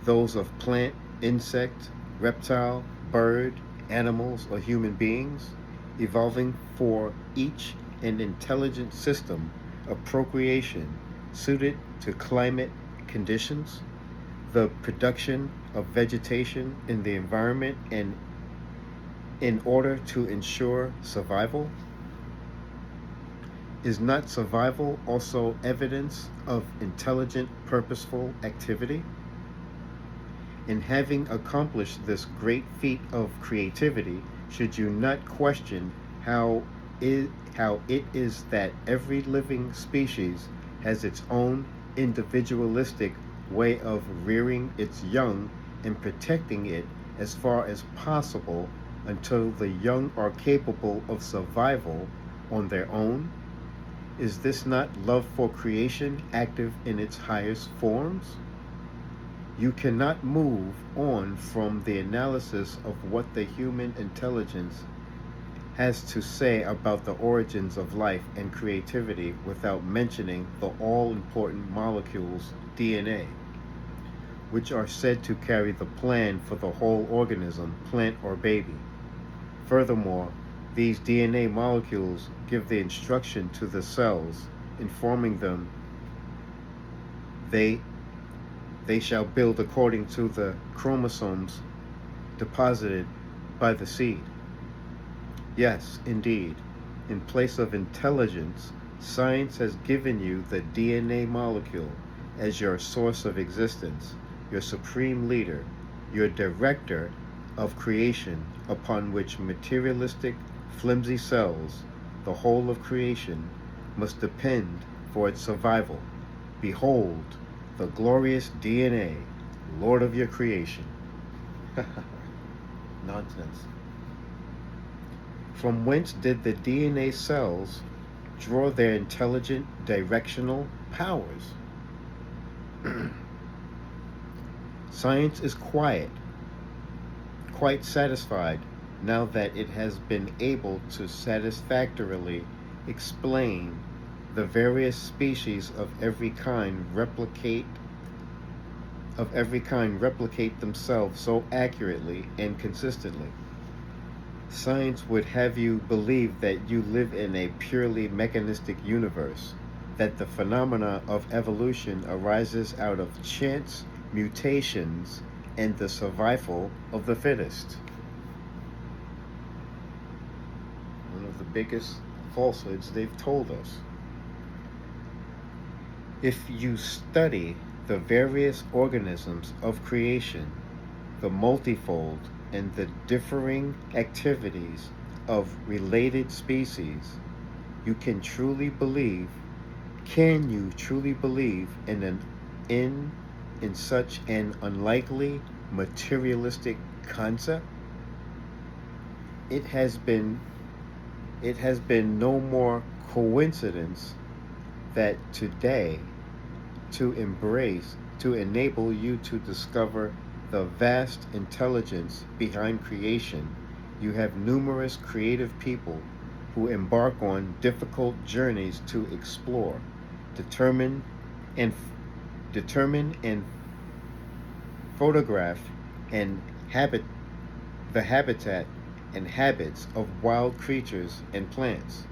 those of plant, insect, reptile, bird, animals, or human beings, evolving for each an intelligent system of procreation suited to climate conditions, the production of vegetation in the environment, and in order to ensure survival? Is not survival also evidence of intelligent, purposeful activity? In having accomplished this great feat of creativity, should you not question how it is that every living species has its own individualistic way of rearing its young and protecting it as far as possible until the young are capable of survival on their own? Is this not love for creation active in its highest forms? You cannot move on from the analysis of what the human intelligence has to say about the origins of life and creativity without mentioning the all-important molecules DNA, which are said to carry the plan for the whole organism, plant or baby. Furthermore, these DNA molecules give the instruction to the cells, informing them they shall build according to the chromosomes deposited by the seed. Yes, indeed, in place of intelligence, science has given you the DNA molecule as your source of existence, your supreme leader, your director of creation, upon which materialistic, flimsy cells, the whole of creation, must depend for its survival. Behold, the glorious DNA, Lord of your creation. Nonsense. From whence did the DNA cells draw their intelligent directional powers? Science is quite satisfied now that it has been able to satisfactorily explain the various species of every kind replicate themselves so accurately and consistently. Science would have you believe that you live in a purely mechanistic universe, that the phenomena of evolution arises out of chance mutations and the survival of the fittest. One of the biggest falsehoods they've told us. If you study the various organisms of creation, the multifold and the differing activities of related species, you can truly believe in such an unlikely materialistic concept? It has been no more coincidence that today, to enable you to discover the vast intelligence behind creation, you have numerous creative people who embark on difficult journeys to explore, determine and photograph and the habitat and habits of wild creatures and plants.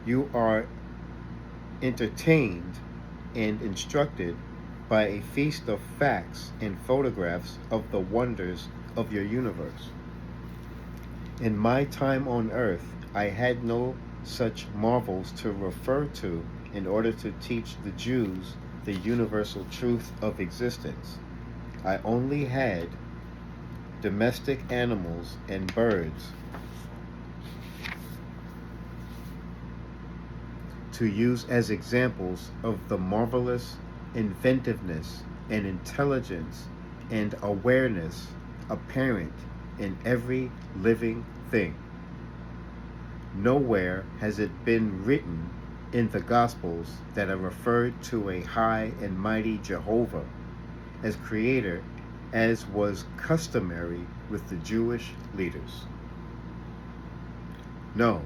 You are entertained and instructed by a feast of facts and photographs of the wonders of your universe. In my time on earth, I had no such marvels to refer to in order to teach the Jews the universal truth of existence. I only had domestic animals and birds to use as examples of the marvelous inventiveness and intelligence and awareness apparent in every living thing. Nowhere has it been written in the Gospels that are referred to a high and mighty Jehovah as creator, as was customary with the Jewish leaders. No,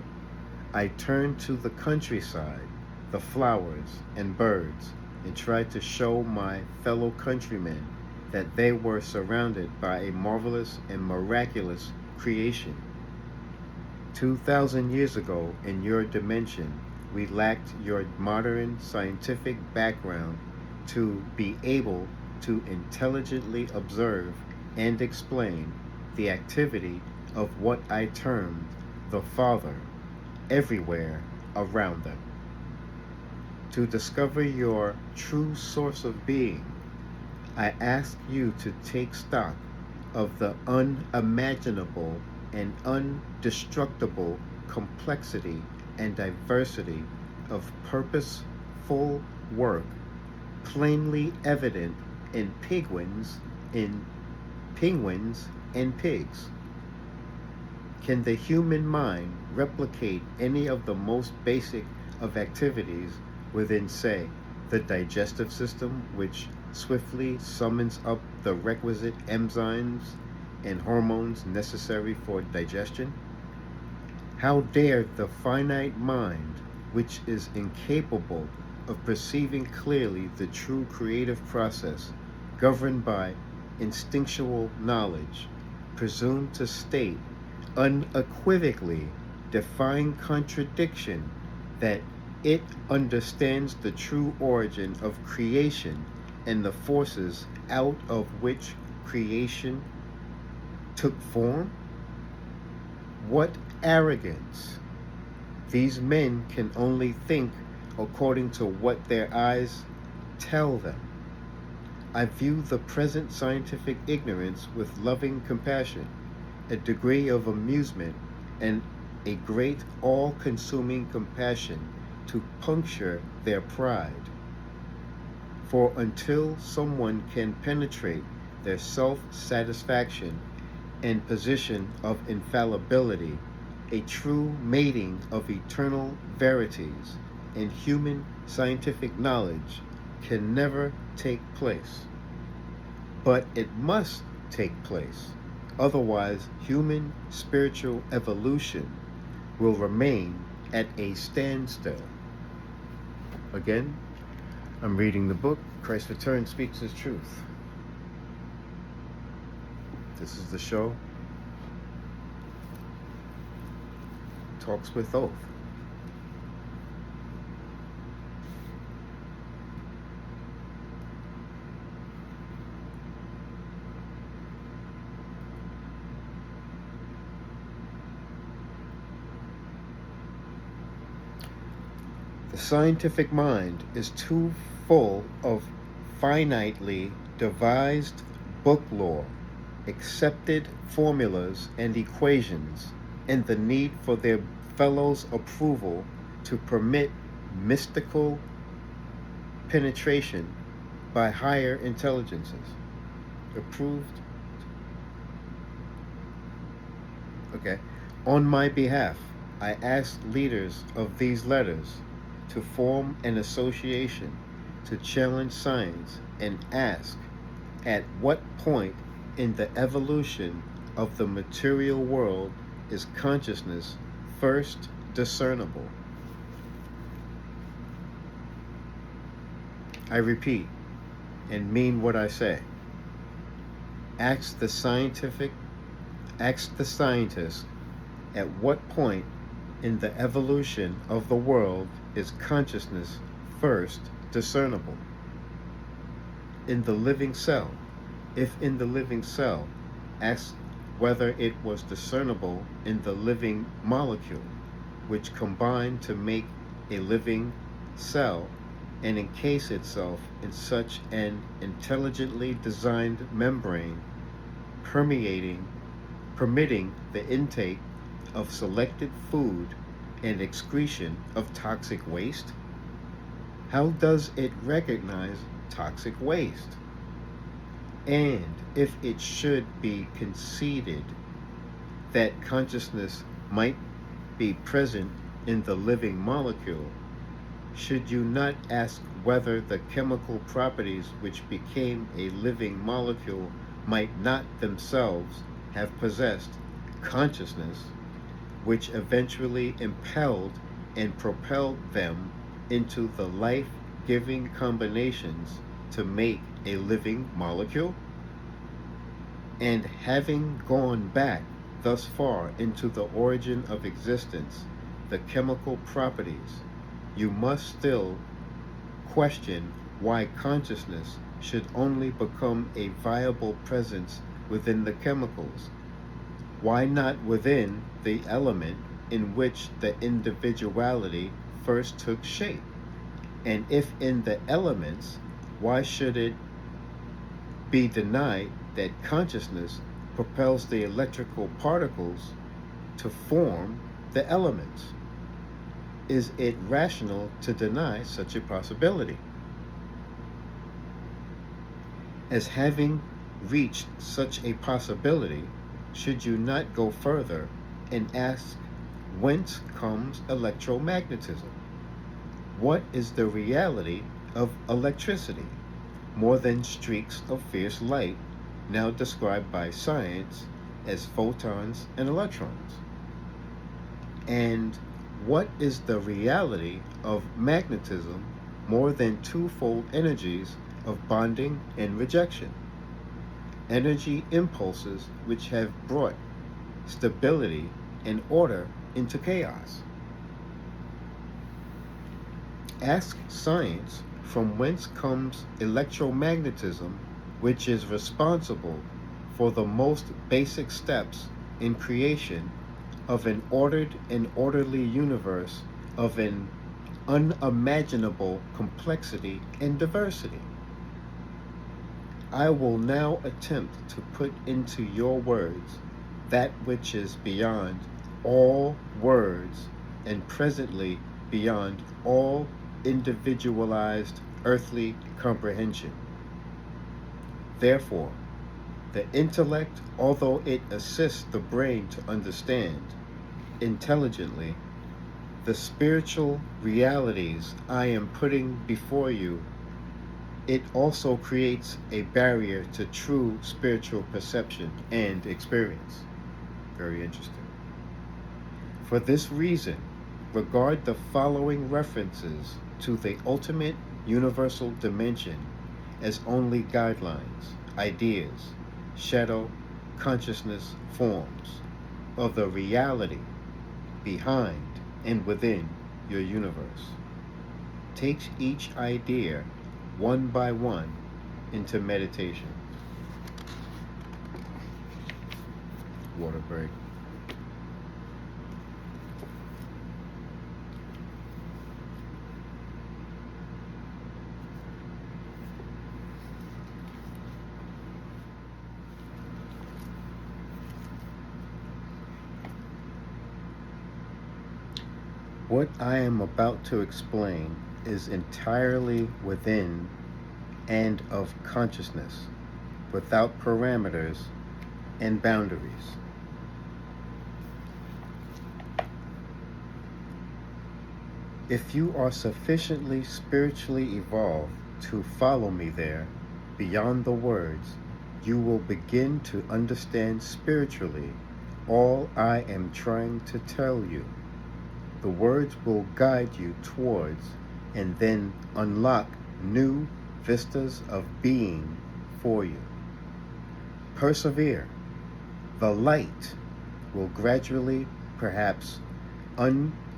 I turned to the countryside, the flowers and birds, and tried to show my fellow countrymen that they were surrounded by a marvelous and miraculous creation. 2,000 years ago, in your dimension, we lacked your modern scientific background to be able to intelligently observe and explain the activity of what I termed the Father everywhere around them. To discover your true source of being, I ask you to take stock of the unimaginable and indestructible complexity and diversity of purposeful work plainly evident in penguins and pigs. Can the human mind replicate any of the most basic of activities within, say, the digestive system, which swiftly summons up the requisite enzymes and hormones necessary for digestion? How dare the finite mind, which is incapable of perceiving clearly the true creative process governed by instinctual knowledge, presume to state unequivocally, defying contradiction, that it understands the true origin of creation and the forces out of which creation took form? What arrogance! These men can only think according to what their eyes tell them. I view the present scientific ignorance with loving compassion, a degree of amusement, and a great all-consuming compassion to puncture their pride. For until someone can penetrate their self-satisfaction and position of infallibility, a true mating of eternal verities and human scientific knowledge can never take place. But it must take place. Otherwise, human spiritual evolution will remain at a standstill. Again, I'm reading the book, Christ's Return Speaks His Truth. This is the show, Talks with Oathf. The scientific mind is too full of finitely devised book lore, accepted formulas and equations, and the need for their fellows' approval to permit mystical penetration by higher intelligences. Approved? Okay. On my behalf, I ask leaders of these letters to form an association to challenge science and ask at what point in the evolution of the material world is consciousness first discernible. I repeat and mean what I say. Ask the scientist at what point in the evolution of the world is consciousness first discernible. In the living cell. If in the living cell, ask whether it was discernible in the living molecule, which combined to make a living cell and encase itself in such an intelligently designed membrane, permitting the intake of selected food and excretion of toxic waste? How does it recognize toxic waste? And if it should be conceded that consciousness might be present in the living molecule, should you not ask whether the chemical properties which became a living molecule might not themselves have possessed consciousness, which eventually impelled and propelled them into the life-giving combinations to make a living molecule? And having gone back thus far into the origin of existence, the chemical properties, you must still question why consciousness should only become a viable presence within the chemicals. Why not within the element in which the individuality first took shape? And if in the elements, why should it be denied that consciousness propels the electrical particles to form the elements? Is it rational to deny such a possibility? As having reached such a possibility, should you not go further and ask whence comes electromagnetism? What is the reality of electricity, more than streaks of fierce light, now described by science as photons and electrons? And what is the reality of magnetism, more than twofold energies of bonding and rejection? Energy impulses which have brought stability and order into chaos. Ask science from whence comes electromagnetism, which is responsible for the most basic steps in creation of an ordered and orderly universe of an unimaginable complexity and diversity. I will now attempt to put into your words that which is beyond all words and presently beyond all individualized earthly comprehension. Therefore, the intellect, although it assists the brain to understand intelligently the spiritual realities I am putting before you, it also creates a barrier to true spiritual perception and experience. Very interesting. For this reason, regard the following references to the ultimate universal dimension as only guidelines, ideas, shadow, consciousness forms of the reality behind and within your universe. Take each idea one by one into meditation. Water break. What I am about to explain is entirely within and of consciousness, without parameters and boundaries. If you are sufficiently spiritually evolved to follow me there, beyond the words, you will begin to understand spiritually all I am trying to tell you. The words will guide you towards and then unlock new vistas of being for you. Persevere. The light will gradually, perhaps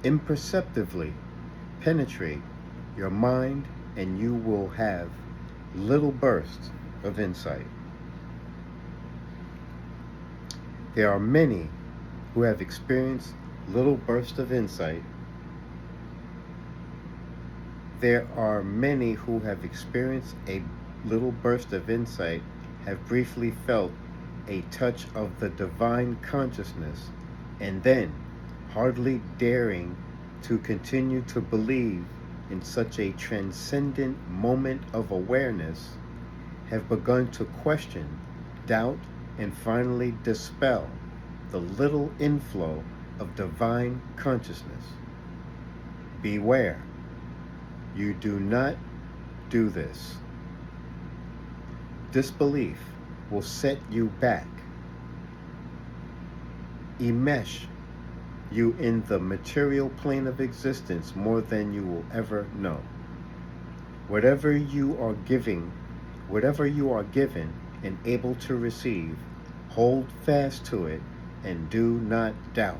imperceptibly, penetrate your mind, and you will have little bursts of insight. There are many who have experienced little bursts of insight. There are many who have experienced a little burst of insight, have briefly felt a touch of the divine consciousness, and then, hardly daring to continue to believe in such a transcendent moment of awareness, have begun to question, doubt, and finally dispel the little inflow of divine consciousness. Beware, you do not do this. Disbelief will set you back, enmesh you in the material plane of existence more than you will ever know. Whatever you are given and able to receive hold fast to it, and do not doubt.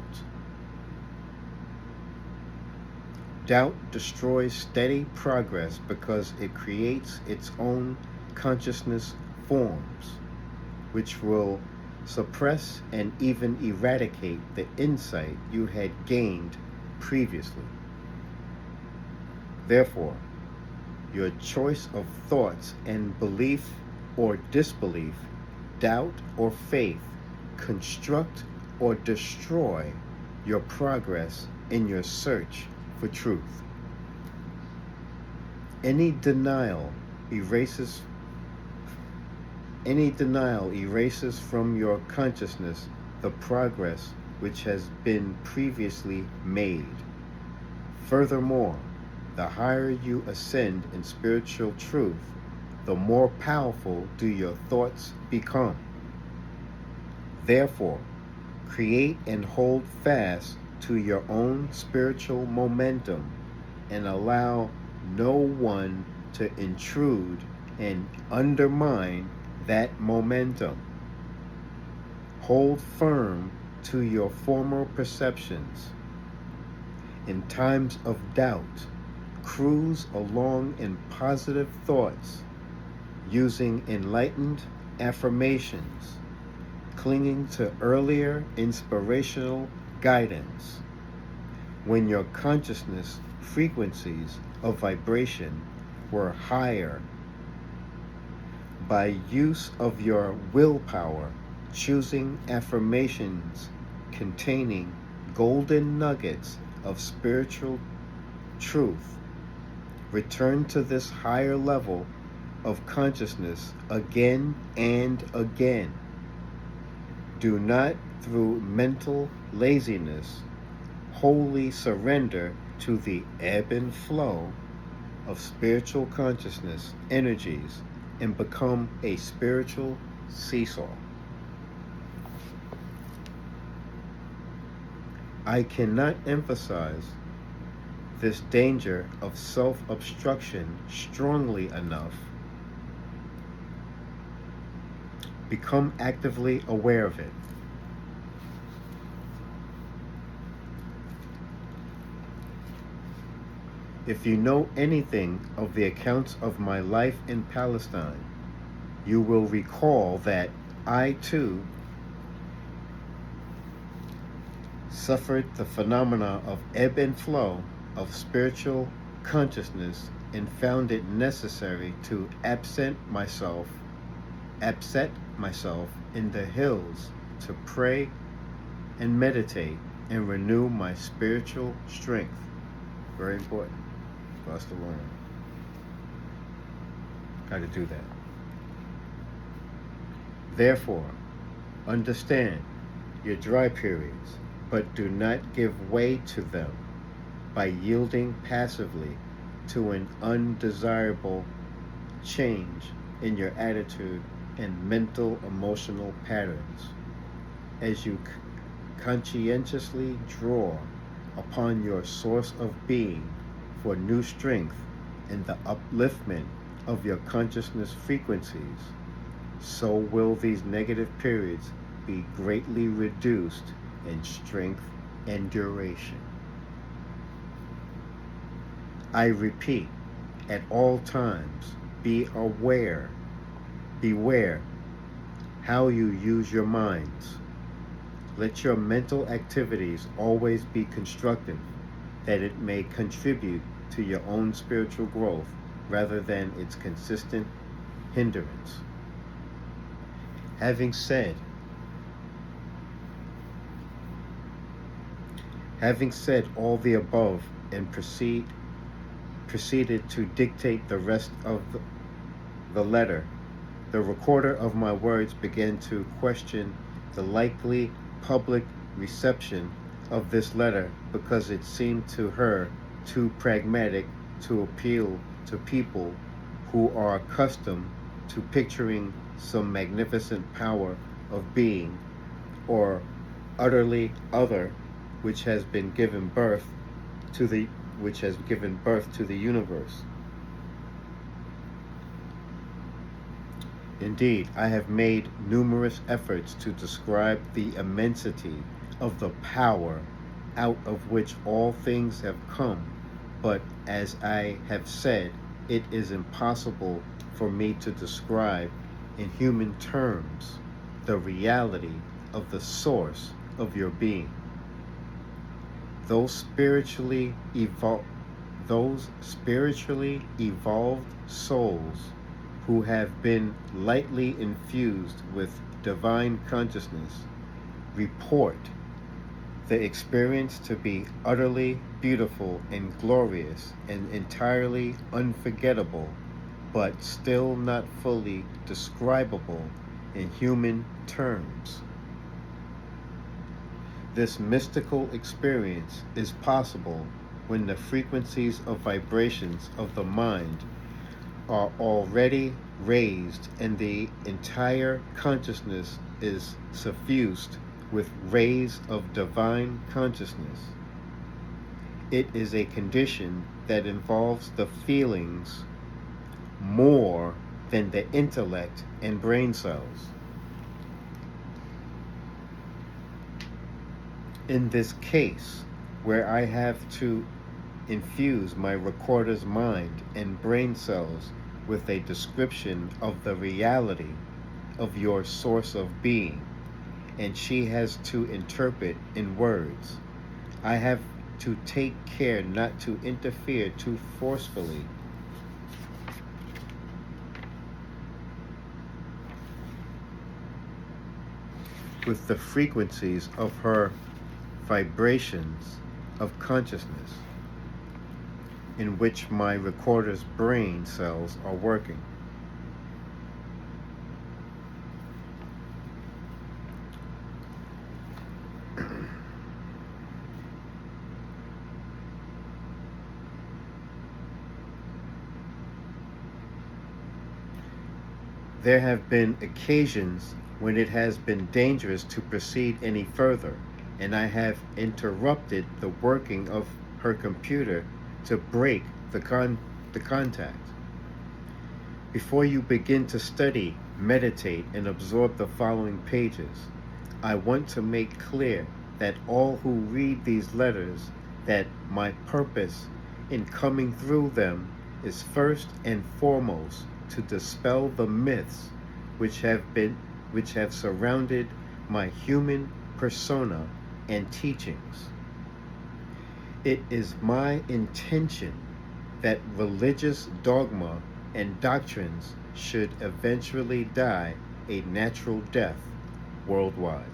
Doubt destroys steady progress because it creates its own consciousness forms, which will suppress and even eradicate the insight you had gained previously. Therefore, your choice of thoughts and belief or disbelief, doubt or faith, construct or destroy your progress in your search for truth. Any denial erases from your consciousness the progress which has been previously made. Furthermore, the higher you ascend in spiritual truth, the more powerful do your thoughts become. Therefore, create and hold fast to your own spiritual momentum and allow no one to intrude and undermine that momentum. Hold firm to your former perceptions. In times of doubt, cruise along in positive thoughts, using enlightened affirmations, clinging to earlier inspirational guidance. When your consciousness frequencies of vibration were higher, by use of your willpower, choosing affirmations containing golden nuggets of spiritual truth, return to this higher level of consciousness again and again. Do not, through mental laziness, wholly surrender to the ebb and flow of spiritual consciousness energies and become a spiritual seesaw. I cannot emphasize this danger of self-obstruction strongly enough. Become actively aware of it. If you know anything of the accounts of my life in Palestine, you will recall that I too suffered the phenomena of ebb and flow of spiritual consciousness and found it necessary to absent myself in the hills to pray and meditate and renew my spiritual strength. Very important for us to learn how to do that. Therefore, understand your dry periods, but do not give way to them by yielding passively to an undesirable change in your attitude and mental emotional patterns. As you conscientiously draw upon your source of being for new strength and the upliftment of your consciousness frequencies, so will these negative periods be greatly reduced in strength and duration. I repeat, at all times, beware how you use your minds. Let your mental activities always be constructive, that it may contribute to your own spiritual growth rather than its consistent hindrance. Having said all the above and proceeded to dictate the rest of the letter, the recorder of my words began to question the likely public reception of this letter because it seemed to her too pragmatic to appeal to people who are accustomed to picturing some magnificent power of being or utterly other which has given birth to the universe. Indeed, I have made numerous efforts to describe the immensity of the power out of which all things have come, but as I have said, it is impossible for me to describe in human terms the reality of the source of your being. Those those spiritually evolved souls who have been lightly infused with divine consciousness report the experience to be utterly beautiful and glorious and entirely unforgettable, but still not fully describable in human terms. This mystical experience is possible when the frequencies of vibrations of the mind are already raised and the entire consciousness is suffused with rays of divine consciousness. It is a condition that involves the feelings more than the intellect and brain cells. In this case, where I have to infuse my recorder's mind and brain cells with a description of the reality of your source of being, and she has to interpret in words, I have to take care not to interfere too forcefully with the frequencies of her vibrations of consciousness in which my recorder's brain cells are working. There have been occasions when it has been dangerous to proceed any further, and I have interrupted the working of her computer to break the contact. Before you begin to study, meditate, and absorb the following pages, I want to make clear that all who read these letters that my purpose in coming through them is first and foremost to dispel the myths which have surrounded my human persona and teachings. It is my intention that religious dogma and doctrines should eventually die a natural death worldwide.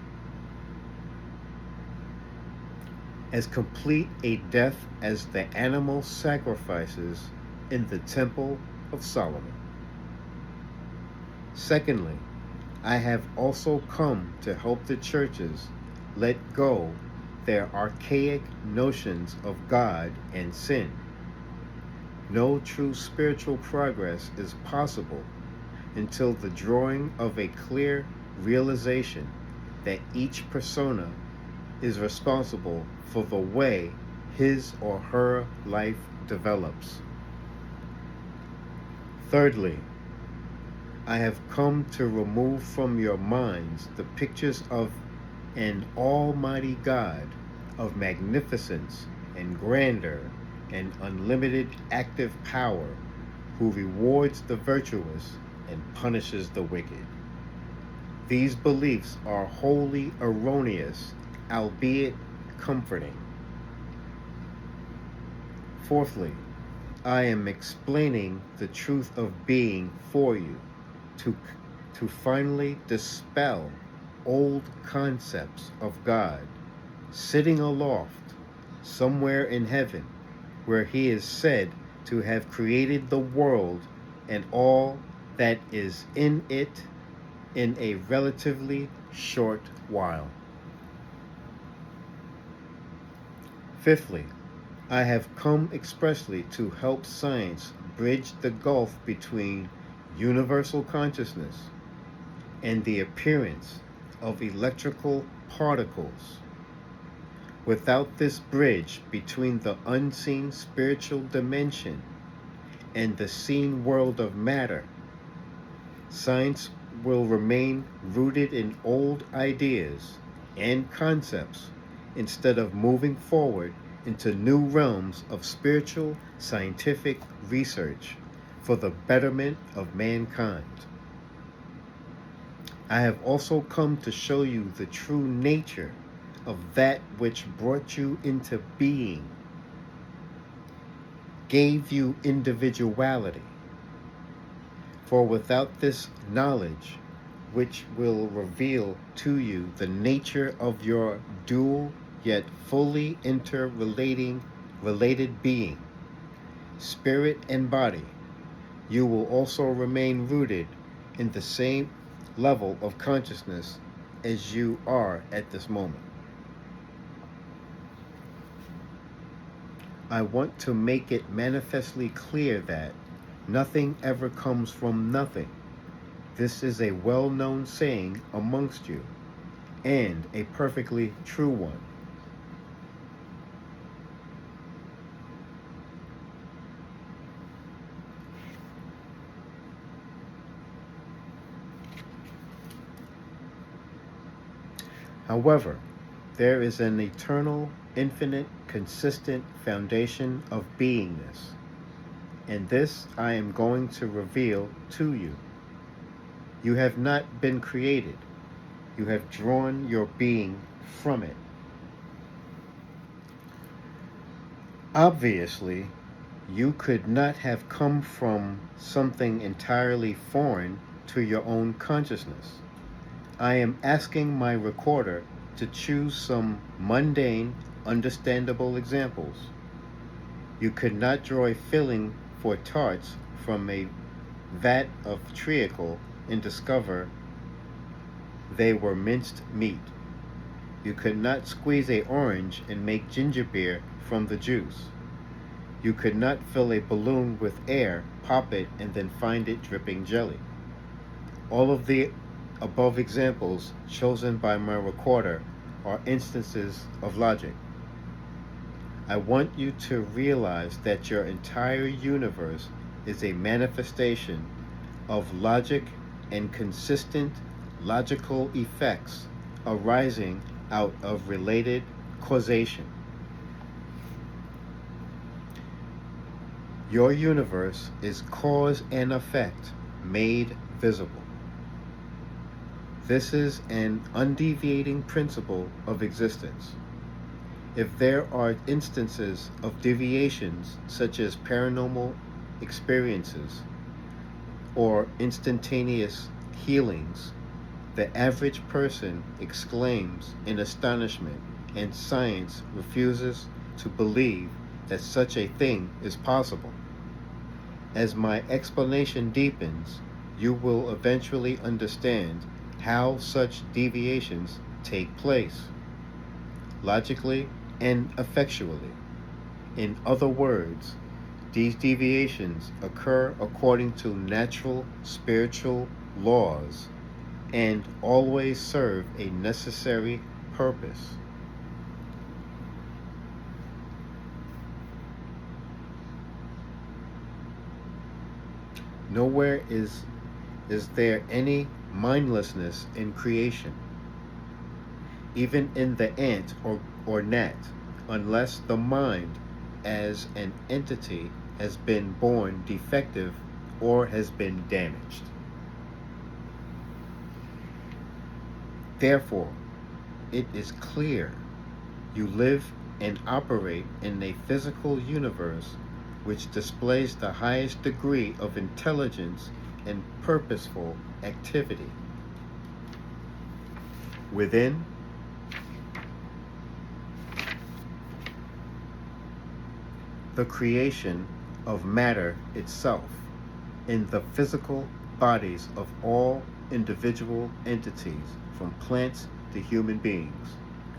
As complete a death as the animal sacrifices in the Temple of Solomon. Secondly, I have also come to help the churches let go their archaic notions of God and sin. No true spiritual progress is possible until the drawing of a clear realization that each persona is responsible for the way his or her life develops. Thirdly, I have come to remove from your minds the pictures of an almighty God of magnificence and grandeur and unlimited active power, who rewards the virtuous and punishes the wicked. These beliefs are wholly erroneous, albeit comforting. Fourthly, I am explaining the truth of being for you, to finally dispel old concepts of God sitting aloft somewhere in heaven, where he is said to have created the world and all that is in it in a relatively short while. Fifthly, I have come expressly to help science bridge the gulf between universal consciousness and the appearance of electrical particles. Without this bridge between the unseen spiritual dimension and the seen world of matter, science will remain rooted in old ideas and concepts instead of moving forward into new realms of spiritual scientific research for the betterment of mankind. I have also come to show you the true nature of that which brought you into being, gave you individuality. For without this knowledge, which will reveal to you the nature of your dual yet fully related being, spirit and body, you will also remain rooted in the same level of consciousness as you are at this moment. I want to make it manifestly clear that nothing ever comes from nothing. This is a well-known saying amongst you, and a perfectly true one. However, there is an eternal, infinite, consistent foundation of beingness, and this I am going to reveal to you. You have not been created. You have drawn your being from it. Obviously, you could not have come from something entirely foreign to your own consciousness. I am asking my recorder to choose some mundane, understandable examples. You could not draw a filling for tarts from a vat of treacle and discover they were minced meat. You could not squeeze an orange and make ginger beer from the juice. You could not fill a balloon with air, pop it, and then find it dripping jelly. All of the above examples chosen by my recorder are instances of logic. I want you to realize that your entire universe is a manifestation of logic and consistent logical effects arising out of related causation. Your universe is cause and effect made visible. This is an undeviating principle of existence. If there are instances of deviations, such as paranormal experiences or instantaneous healings, the average person exclaims in astonishment, and science refuses to believe that such a thing is possible. As my explanation deepens, you will eventually understand how such deviations take place, logically and effectually. In other words, these deviations occur according to natural spiritual laws and always serve a necessary purpose. Nowhere is there any mindlessness in creation, even in the ant or gnat, unless the mind as an entity has been born defective or has been damaged. Therefore, it is clear you live and operate in a physical universe which displays the highest degree of intelligence and purposeful activity. Within, the creation of matter itself, in the physical bodies of all individual entities, from plants to human beings.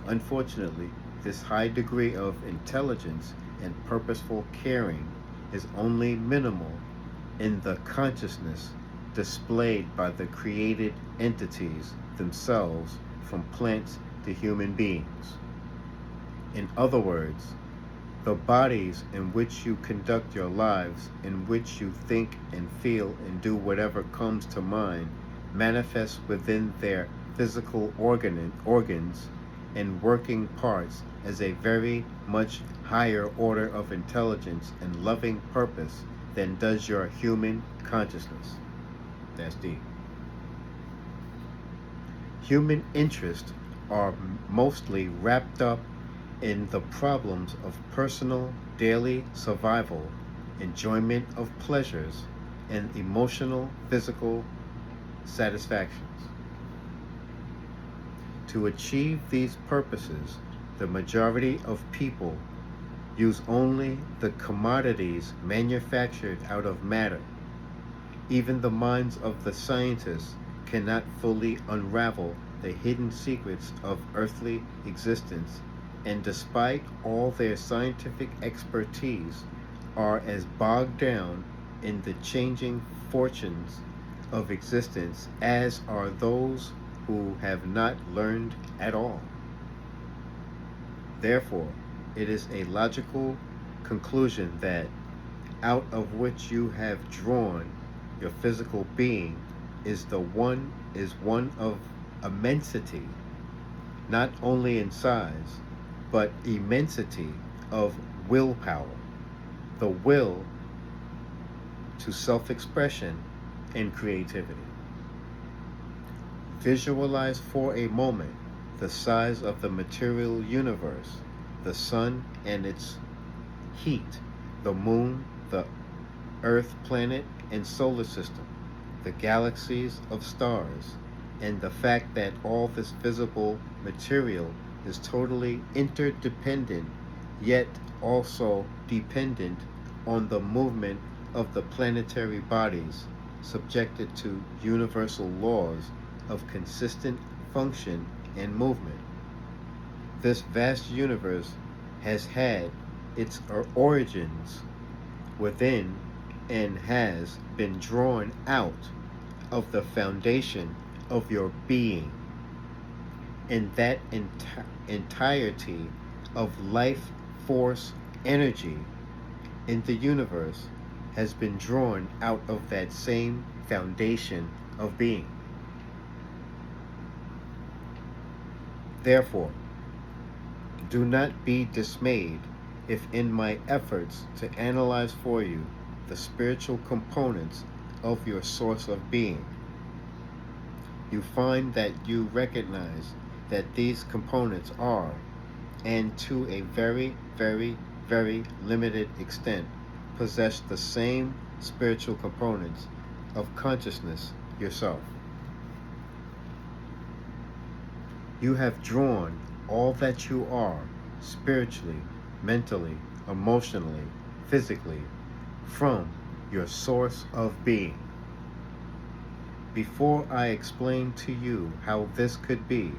Unfortunately, this high degree of intelligence and purposeful caring is only minimal in the consciousness displayed by the created entities themselves, from plants to human beings. In other words, the bodies in which you conduct your lives, in which you think and feel and do whatever comes to mind, manifest within their physical organs and working parts as a very much higher order of intelligence and loving purpose than does your human consciousness. That's deep. Human interests are mostly wrapped up in the problems of personal daily survival, enjoyment of pleasures, and emotional physical satisfactions. To achieve these purposes, the majority of people use only the commodities manufactured out of matter. Even the minds of the scientists cannot fully unravel the hidden secrets of earthly existence, and despite all their scientific expertise, are as bogged down in the changing fortunes of existence as are those who have not learned at all. Therefore, it is a logical conclusion that out of which you have drawn your physical being is one of immensity, not only in size, but immensity of willpower, the will to self-expression and creativity. Visualize for a moment the size of the material universe, the sun and its heat, the moon, the earth, planet, and solar system, the galaxies of stars, and the fact that all this visible material is totally interdependent, yet also dependent on the movement of the planetary bodies, subjected to universal laws of consistent function and movement. This vast universe has had its origins within and has been drawn out of the foundation of your being, and that entirety of life force energy in the universe has been drawn out of that same foundation of being. Therefore, do not be dismayed if in my efforts to analyze for you the spiritual components of your source of being, you find that you recognize that these components are, and to a very, very, very limited extent, possess the same spiritual components of consciousness yourself. You have drawn all that you are, spiritually, mentally, emotionally, physically, from your source of being. Before I explain to you how this could be,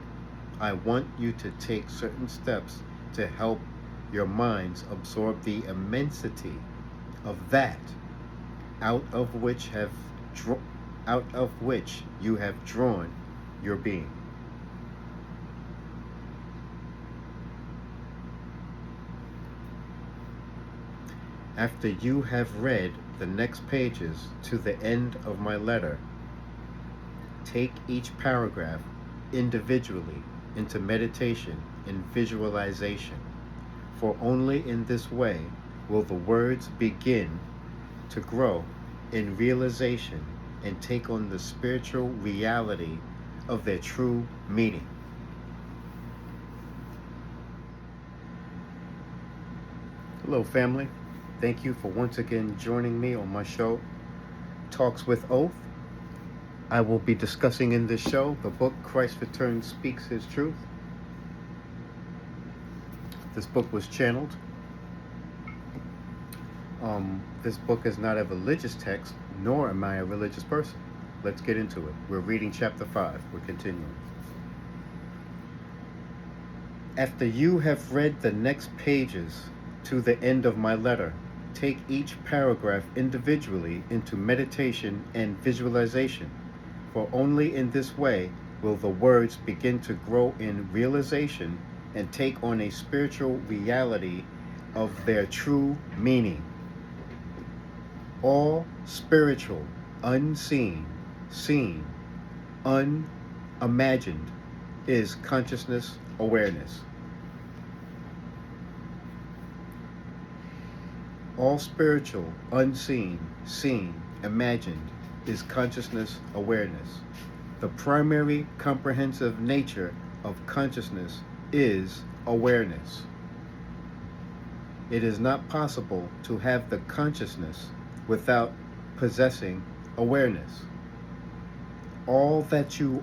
I want you to take certain steps to help your minds absorb the immensity of that out of which you have drawn your being. After you have read the next pages to the end of my letter, take each paragraph individually into meditation and visualization, for only in this way will the words begin to grow in realization and take on the spiritual reality of their true meaning. Hello, family. Thank you for once again joining me on my show, Talks with Oathf. I will be discussing in this show the book Christ Returns Speaks His Truth. This book was channeled. This book is not a religious text, nor am I a religious person. Let's get into it. We're reading chapter 5. We're continuing. After you have read the next pages to the end of my letter, take each paragraph individually into meditation and visualization, for only in this way will the words begin to grow in realization and take on a spiritual reality of their true meaning. All spiritual, unseen, seen, unimagined is consciousness awareness. All spiritual, unseen, seen, imagined is consciousness awareness. The primary comprehensive nature of consciousness is awareness. It is not possible to have the consciousness without possessing awareness. All that you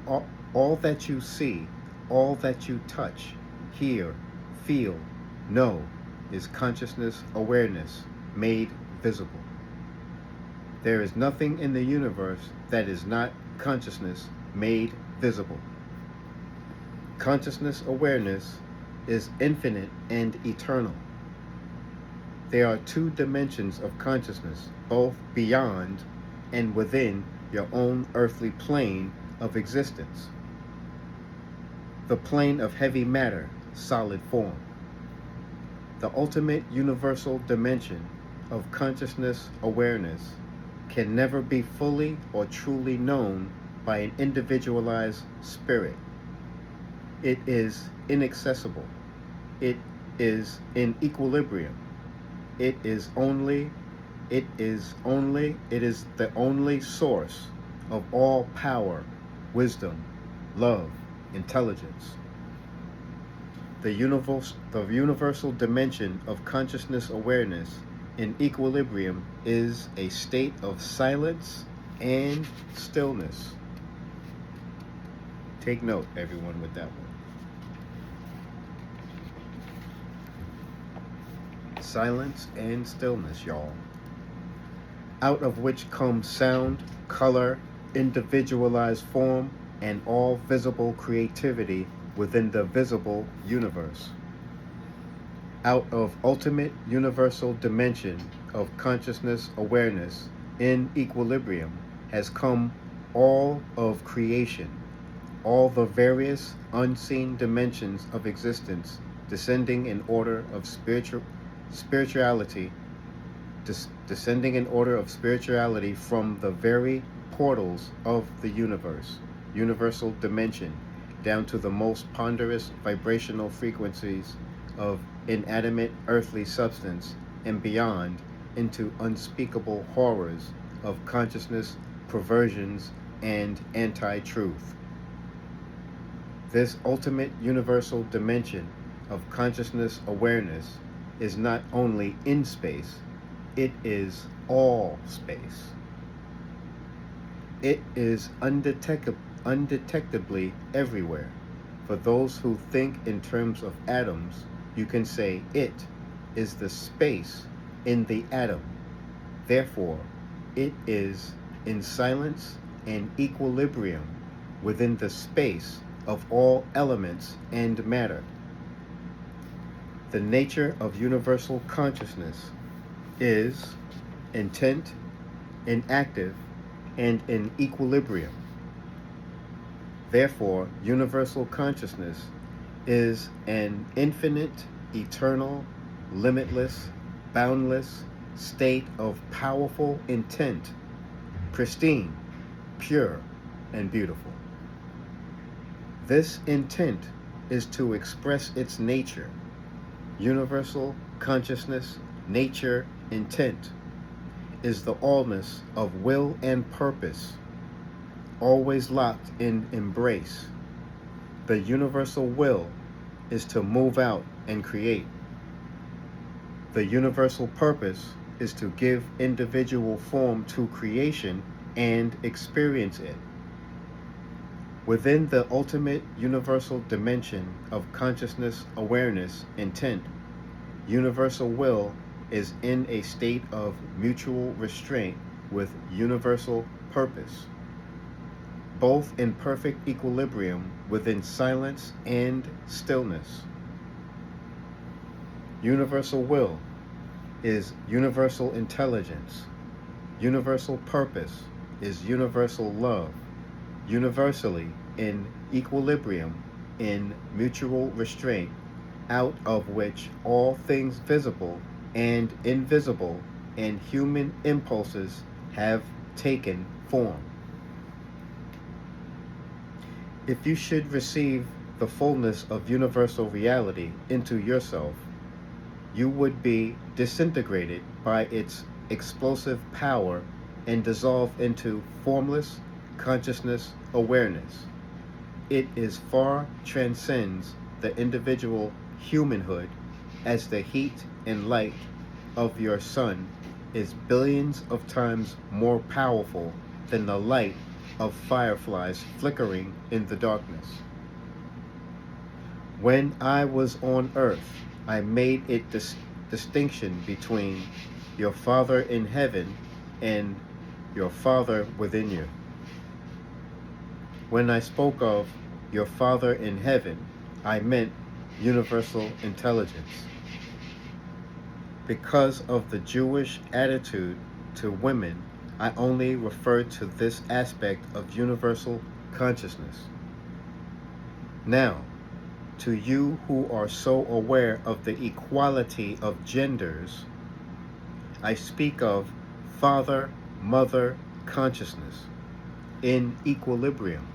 see, all that you touch, hear, feel, know is consciousness awareness made visible. There is nothing in the universe that is not consciousness made visible. Consciousness awareness is infinite and eternal. There are two dimensions of consciousness, both beyond and within your own earthly plane of existence. The plane of heavy matter, solid form. The ultimate universal dimension of consciousness awareness can never be fully or truly known by an individualized spirit. It is inaccessible. It is in equilibrium. It is the only source of all power, wisdom, love, intelligence. The universal dimension of consciousness awareness in equilibrium is a state of silence and stillness. Take note, everyone, with that one. Silence and stillness, y'all. Out of which comes sound, color, individualized form, and all visible creativity within the visible universe. Out of ultimate universal dimension of consciousness awareness in equilibrium has come all of creation, all the various unseen dimensions of existence descending in order of spirituality, descending in order of spirituality from the very portals of the universe, universal dimension, down to the most ponderous vibrational frequencies of inanimate earthly substance and beyond into unspeakable horrors of consciousness, perversions, and anti-truth. This ultimate universal dimension of consciousness awareness is not only in space, it is all space. It is undetectably everywhere. For those who think in terms of atoms, you can say it is the space in the atom. Therefore, it is in silence and equilibrium within the space of all elements and matter. The nature of universal consciousness is intent, inactive, and in equilibrium. Therefore, universal consciousness is an infinite, eternal, limitless, boundless state of powerful intent, pristine, pure, and beautiful. This intent is to express its nature. Universal consciousness, nature, intent is the allness of will and purpose, always locked in embrace. The universal will is to move out and create. The universal purpose is to give individual form to creation and experience it. Within the ultimate universal dimension of consciousness, awareness, intent, universal will is in a state of mutual restraint with universal purpose, both in perfect equilibrium within silence and stillness. Universal will is universal intelligence. Universal purpose is universal love, universally in equilibrium, in mutual restraint, out of which all things visible and invisible and human impulses have taken form. If you should receive the fullness of universal reality into yourself, you would be disintegrated by its explosive power and dissolve into formless consciousness awareness. It is far transcends the individual humanhood, as the heat and light of your sun is billions of times more powerful than the light of fireflies flickering in the darkness. When I was on earth, I made it distinction between your Father in heaven and your Father within you. When I spoke of your Father in heaven, I meant universal intelligence. Because of the Jewish attitude to women, I only referred to this aspect of universal consciousness. Now, to you who are so aware of the equality of genders, I speak of father-mother consciousness in equilibrium.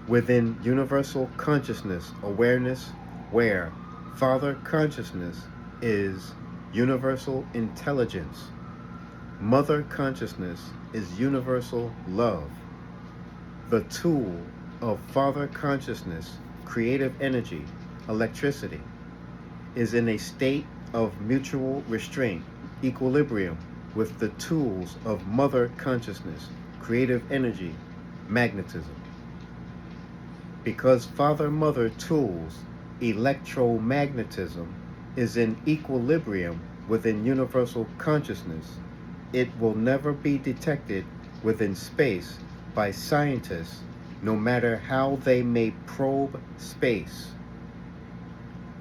Within universal consciousness awareness, where father consciousness is universal intelligence, mother consciousness is universal love. The tool of father consciousness, creative energy, electricity, is in a state of mutual restraint, equilibrium with the tools of mother consciousness, creative energy, magnetism. Because father-mother tools, electromagnetism, is in equilibrium within universal consciousness, it will never be detected within space by scientists, no matter how they may probe space.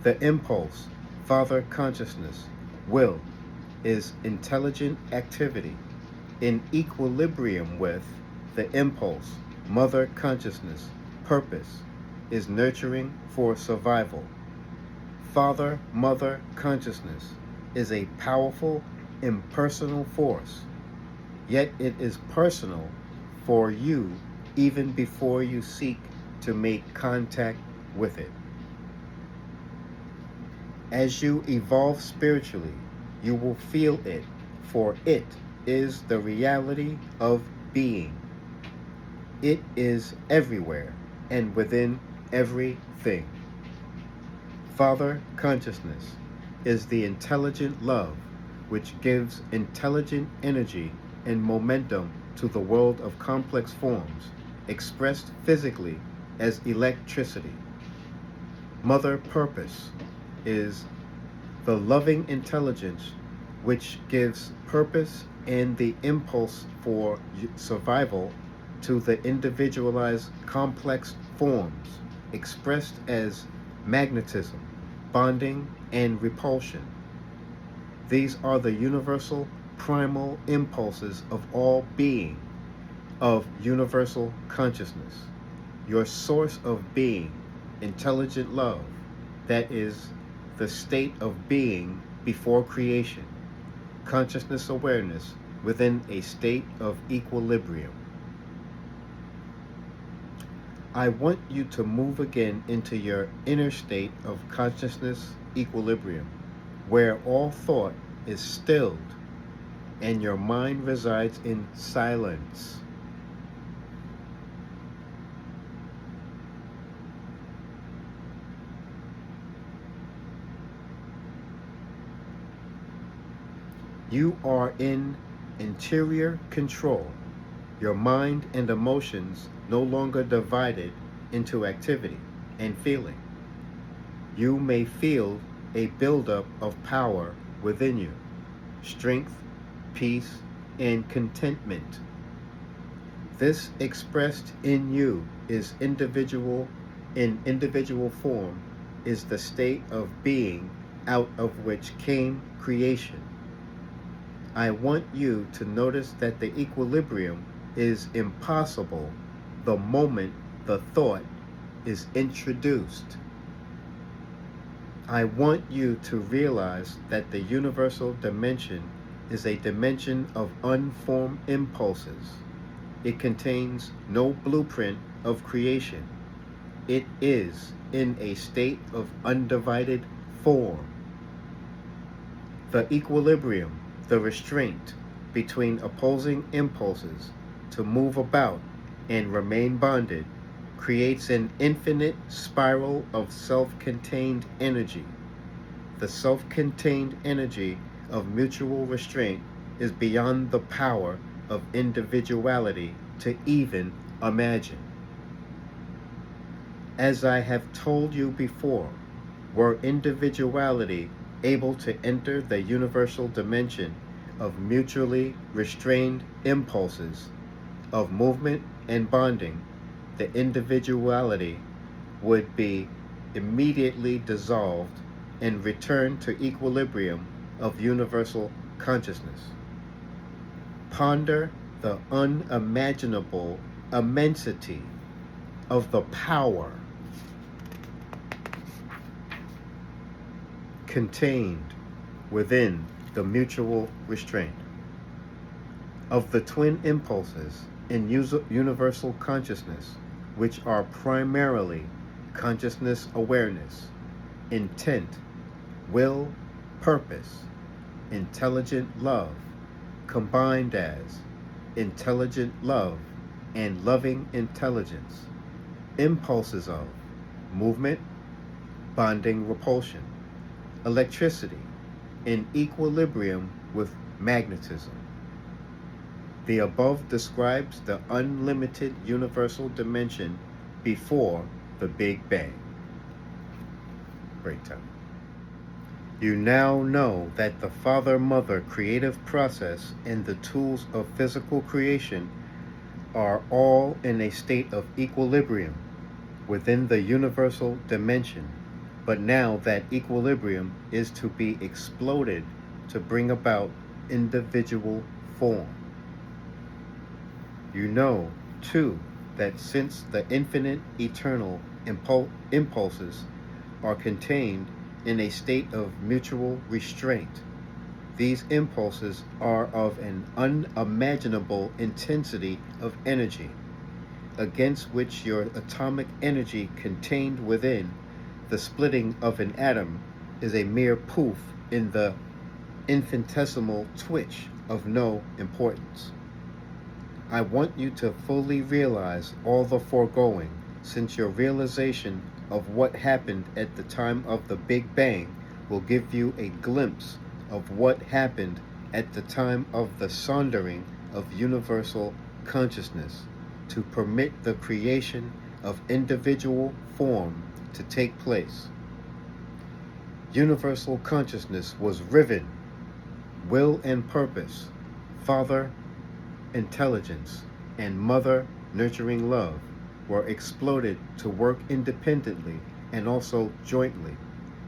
The impulse, father consciousness, will, is intelligent activity in equilibrium with the impulse, mother consciousness, purpose, is nurturing for survival. Father-mother consciousness is a powerful, impersonal force, yet it is personal for you even before you seek to make contact with it. As you evolve spiritually, you will feel it, for it is the reality of being. It is everywhere and within everything. Father consciousness is the intelligent love which gives intelligent energy and momentum to the world of complex forms, expressed physically as electricity. Mother purpose is the loving intelligence which gives purpose and the impulse for survival to the individualized complex forms, expressed as magnetism, bonding, and repulsion. These are the universal primal impulses of all being, of universal consciousness. Your source of being, intelligent love, that is the state of being before creation, consciousness awareness within a state of equilibrium. I want you to move again into your inner state of consciousness equilibrium, where all thought is stilled and your mind resides in silence. You are in interior control. Your mind and emotions no longer divided into activity and feeling. You may feel a buildup of power within you, strength, peace, and contentment. This expressed in you is individual in individual form, is the state of being out of which came creation. I want you to notice that the equilibrium is impossible the moment the thought is introduced. I want you to realize that the universal dimension is a dimension of unformed impulses. It contains no blueprint of creation. It is in a state of undivided form. The equilibrium, the restraint between opposing impulses to move about and remain bonded, creates an infinite spiral of self-contained energy. The self-contained energy of mutual restraint is beyond the power of individuality to even imagine. As I have told you before, were individuality able to enter the universal dimension of mutually restrained impulses, of movement and bonding, the individuality would be immediately dissolved and return to equilibrium of universal consciousness. Ponder the unimaginable immensity of the power contained within the mutual restraint of the twin impulses in universal consciousness, which are primarily consciousness awareness, intent, will, purpose, intelligent love, combined as intelligent love and loving intelligence, impulses of movement, bonding repulsion, electricity, in equilibrium with magnetism. The above describes the unlimited universal dimension before the Big Bang. Break time. You now know that the Father-Mother creative process and the tools of physical creation are all in a state of equilibrium within the universal dimension, but now that equilibrium is to be exploded to bring about individual form. You know, too, that since the infinite eternal impulses are contained in a state of mutual restraint, these impulses are of an unimaginable intensity of energy, against which your atomic energy contained within the splitting of an atom is a mere poof in the infinitesimal twitch of no importance. I want you to fully realize all the foregoing, since your realization of what happened at the time of the Big Bang will give you a glimpse of what happened at the time of the sondering of universal consciousness to permit the creation of individual form to take place. Universal consciousness was riven. Will and purpose, Father intelligence, and Mother nurturing love were exploded to work independently and also jointly.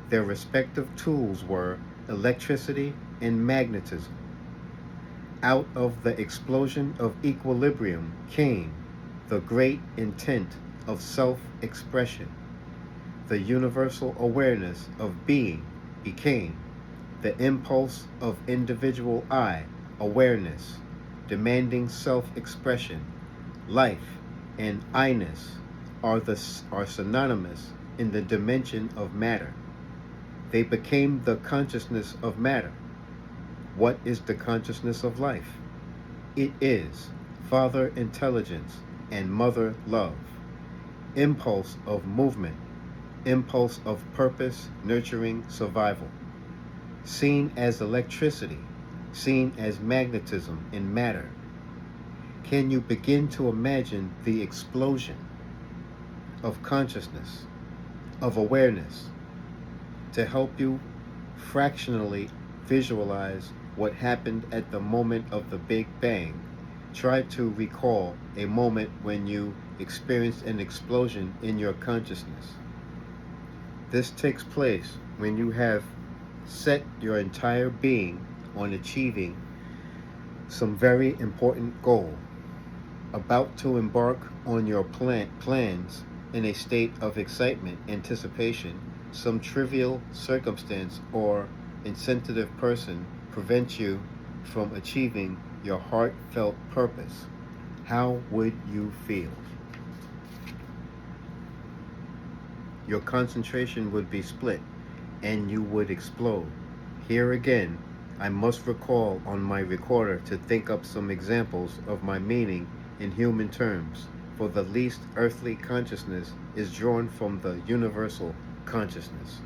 Their respective tools were electricity and magnetism. Out of the explosion of equilibrium came the great intent of self-expression. The universal awareness of being became the impulse of individual I awareness, demanding self-expression. Life and I-ness are synonymous in the dimension of matter. They became the consciousness of matter. What is the consciousness of life? It is Father intelligence and Mother love, impulse of movement, impulse of purpose nurturing survival, seen as electricity, seen as magnetism in matter. Can you begin to imagine the explosion of consciousness, of awareness, to help you fractionally visualize what happened at the moment of the Big Bang? Try to recall a moment when you experienced an explosion in your consciousness. This takes place when you have set your entire being on achieving some very important goal, about to embark on your plans in a state of excitement, anticipation. Some trivial circumstance or insensitive person prevents you from achieving your heartfelt purpose, how would you feel? Your concentration would be split and you would explode. Here again, I must recall on my recorder to think up some examples of my meaning in human terms, for the least earthly consciousness is drawn from the universal consciousness.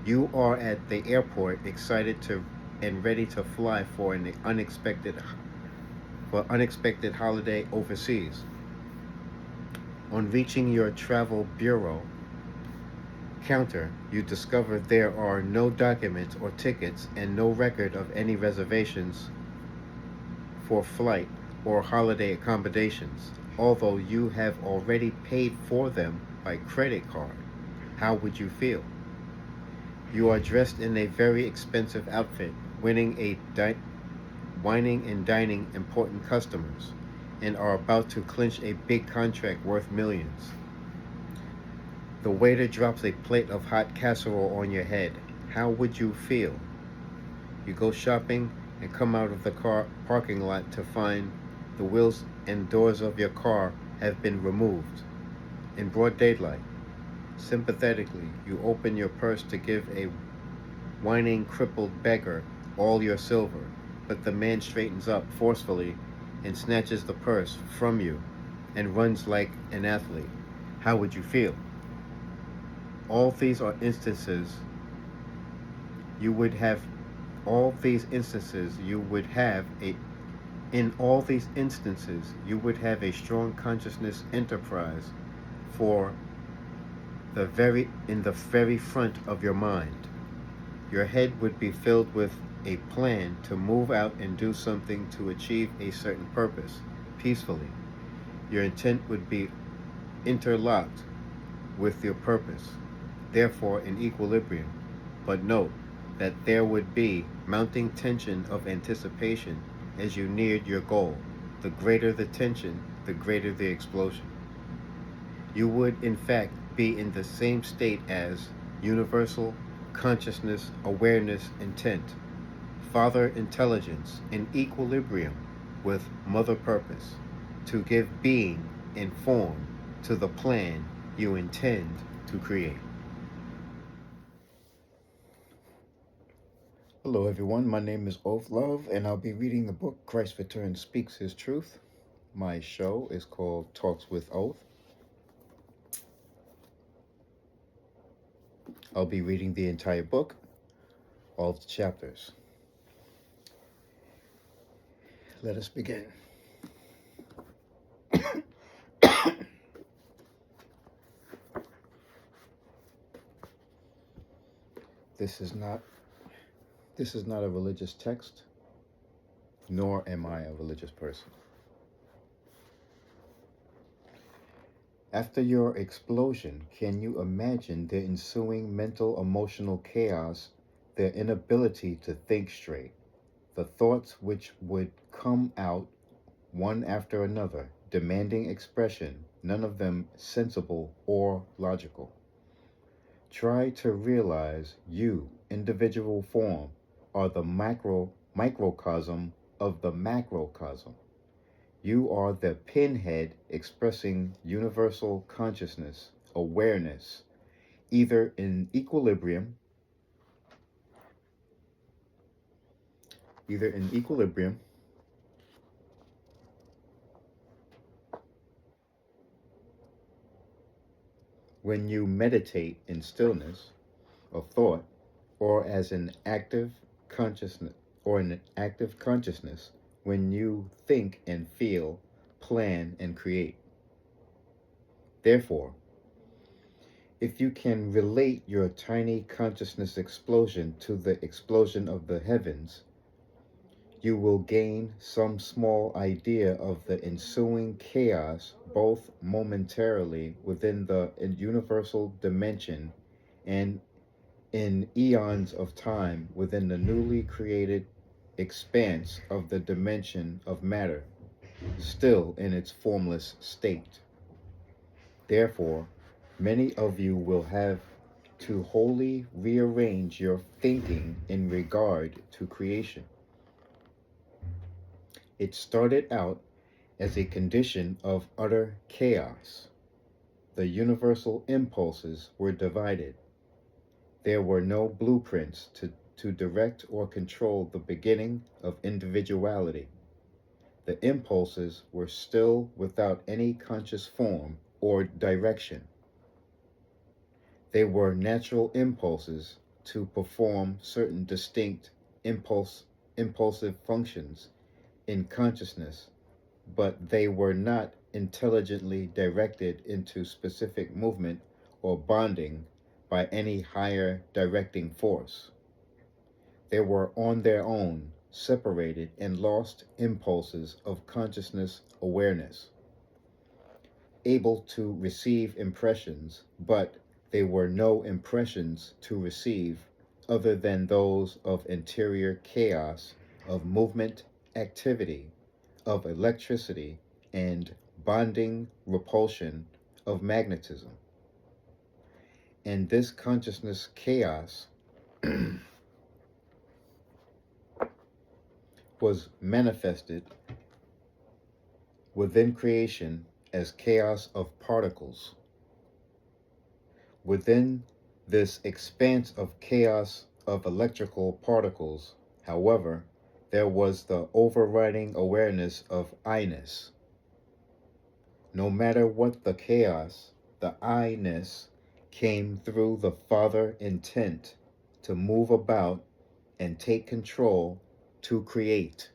You are at the airport excited to and ready to fly for an unexpected holiday overseas. On reaching your travel bureau counter, you discover there are no documents or tickets and no record of any reservations for flight or holiday accommodations, although you have already paid for them by credit card. How would you feel? You are dressed in a very expensive outfit, wining and dining important customers, and are about to clinch a big contract worth millions. The waiter drops a plate of hot casserole on your head. How would you feel? You go shopping and come out of the car parking lot to find the wheels and doors of your car have been removed. In broad daylight, sympathetically, you open your purse to give a whining, crippled beggar all your silver, but the man straightens up forcefully and snatches the purse from you and runs like an athlete. How would you feel? All these are instances you would have all these instances you would have a in all these instances you would have a strong consciousness enterprise for the very front of your mind. Your head would be filled with a plan to move out and do something to achieve a certain purpose peacefully. Your intent would be interlocked with your purpose, therefore in equilibrium. But note that there would be mounting tension of anticipation as you neared your goal. The greater the tension, the greater the explosion. You would, in fact, be in the same state as universal consciousness, awareness, intent, Father intelligence in equilibrium with Mother purpose to give being and form to the plan you intend to create. Hello, everyone. My name is Oathf, and I'll be reading the book Christ Returns Speaks His Truth. My show is called Talks with Oath. I'll be reading the entire book, all of the chapters. Let us begin. This is not a religious text, nor am I a religious person. After your explosion, can you imagine the ensuing mental emotional chaos, their inability to think straight, the thoughts which would come out one after another, demanding expression, none of them sensible or logical? Try to realize you, individual form, are the microcosm of the macrocosm. You are the pinhead expressing universal consciousness, awareness, either in equilibrium, when you meditate in stillness of thought, or as an active consciousness, when you think and feel, plan and create. Therefore, if you can relate your tiny consciousness explosion to the explosion of the heavens, you will gain some small idea of the ensuing chaos, both momentarily within the universal dimension and in eons of time within the newly created expanse of the dimension of matter, still in its formless state. Therefore, many of you will have to wholly rearrange your thinking in regard to creation. It started out as a condition of utter chaos. The universal impulses were divided. There were no blueprints to direct or control the beginning of individuality. The impulses were still without any conscious form or direction. They were natural impulses to perform certain distinct impulsive functions in consciousness, but they were not intelligently directed into specific movement or bonding by any higher directing force. They were on their own, separated and lost impulses of consciousness awareness, able to receive impressions, but they were no impressions to receive other than those of interior chaos, of movement, activity, of electricity, and bonding repulsion of magnetism. And this consciousness chaos was manifested within creation as chaos of particles. Within this expanse of chaos of electrical particles, however, there was the overriding awareness of I-ness. No matter what the chaos, the I-ness came through the Father intent to move about and take control to create.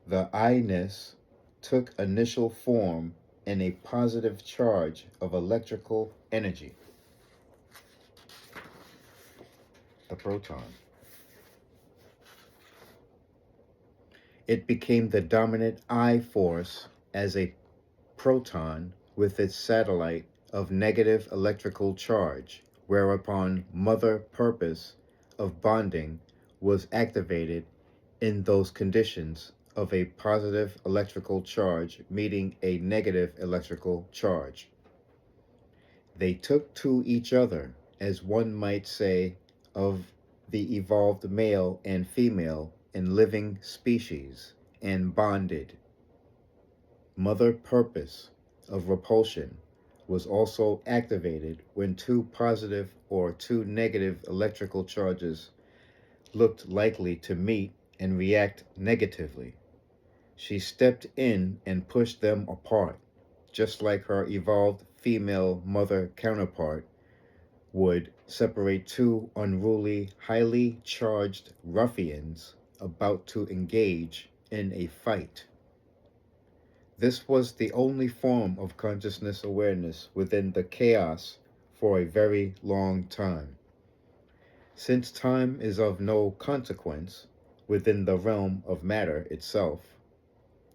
The I-ness took initial form in a positive charge of electrical energy, the proton. It became the dominant I force as a proton with its satellite of negative electrical charge, whereupon mother purpose of bonding was activated in those conditions of a positive electrical charge meeting a negative electrical charge. They took to each other, as one might say of the evolved male and female in living species, and bonded. Mother purpose of repulsion was also activated when two positive or two negative electrical charges looked likely to meet and react negatively. She stepped in and pushed them apart, just like her evolved female mother counterpart would separate two unruly, highly charged ruffians about to engage in a fight. This was the only form of consciousness awareness within the chaos for a very long time. Since time is of no consequence within the realm of matter itself,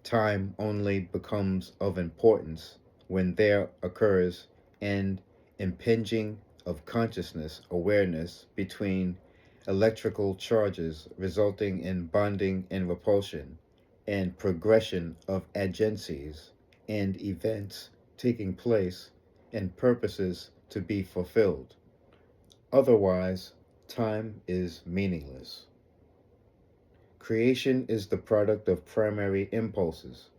time only becomes of importance when there occurs an impinging of consciousness awareness between electrical charges resulting in bonding and repulsion and progression of agencies and events taking place and purposes to be fulfilled. Otherwise, time is meaningless. Creation is the product of primary impulses,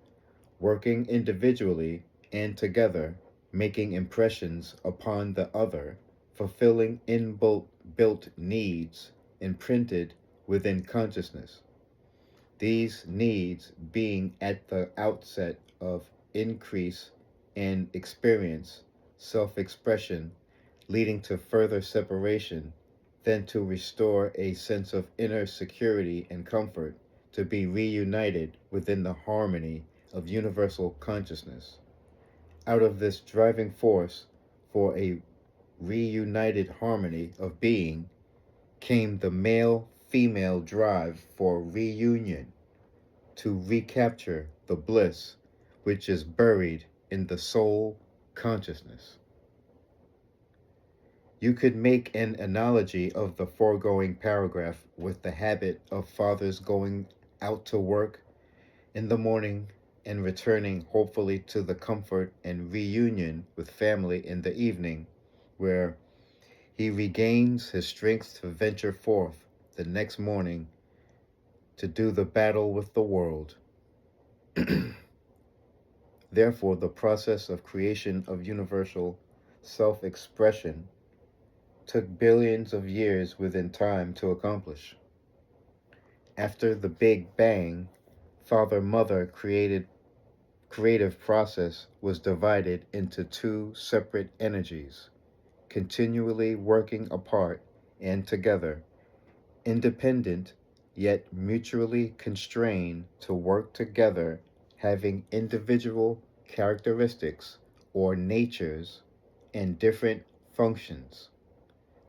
working individually and together, making impressions upon the other, fulfilling inbuilt needs imprinted within consciousness. These needs being at the outset of increase and experience, self-expression, leading to further separation, then to restore a sense of inner security and comfort, to be reunited within the harmony of universal consciousness. Out of this driving force for a reunited harmony of being came the male-female drive for reunion, to recapture the bliss which is buried in the soul consciousness. You could make an analogy of the foregoing paragraph with the habit of fathers going out to work in the morning and returning hopefully to the comfort and reunion with family in the evening, where he regains his strength to venture forth the next morning to do the battle with the world. Therefore, the process of creation of universal self-expression took billions of years within time to accomplish. After the Big Bang, Father-Mother creative process was divided into two separate energies, continually working apart and together, independent yet mutually constrained to work together, having individual characteristics or natures and different functions.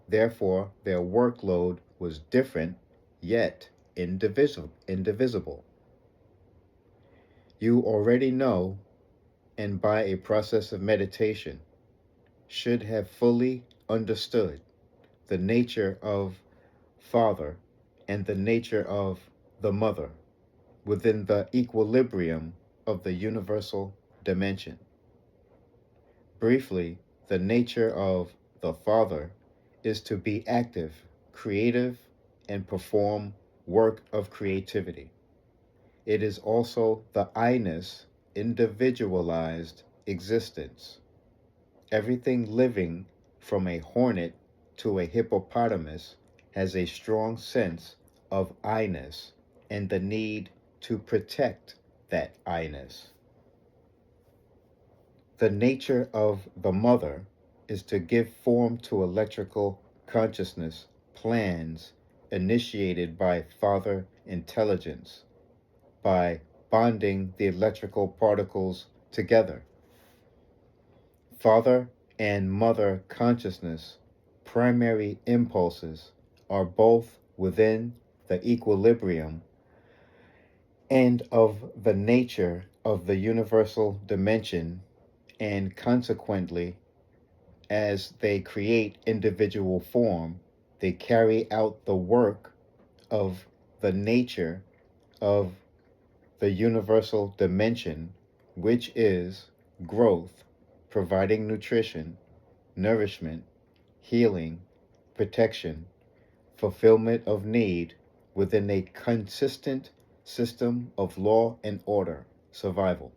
Therefore, their workload was different yet indivisible. You already know, and by a process of meditation, should have fully understood the nature of Father and the nature of the Mother within the equilibrium of the universal dimension. Briefly, the nature of the Father is to be active, creative, and perform work of creativity. It is also the I-ness, individualized existence. Everything living, from a hornet to a hippopotamus, has a strong sense of I-ness and the need to protect that I-ness. The nature of the Mother is to give form to electrical consciousness plans initiated by Father Intelligence by bonding the electrical particles together. Father and Mother consciousness primary impulses are both within the equilibrium and of the nature of the universal dimension, and consequently, as they create individual form, they carry out the work of the nature of the universal dimension, which is growth, providing nutrition, nourishment, healing, protection, fulfillment of need within a consistent system of law and order, survival.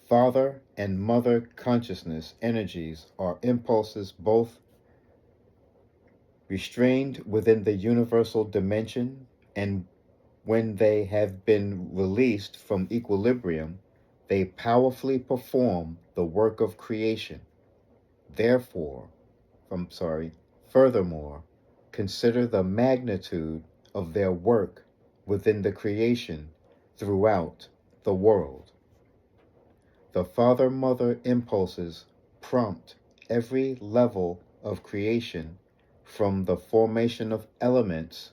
Father and Mother consciousness energies are impulses both restrained within the universal dimension, and when they have been released from equilibrium, they powerfully perform the work of creation. Furthermore, consider the magnitude of their work within the creation throughout the world. The Father-Mother impulses prompt every level of creation, from the formation of elements,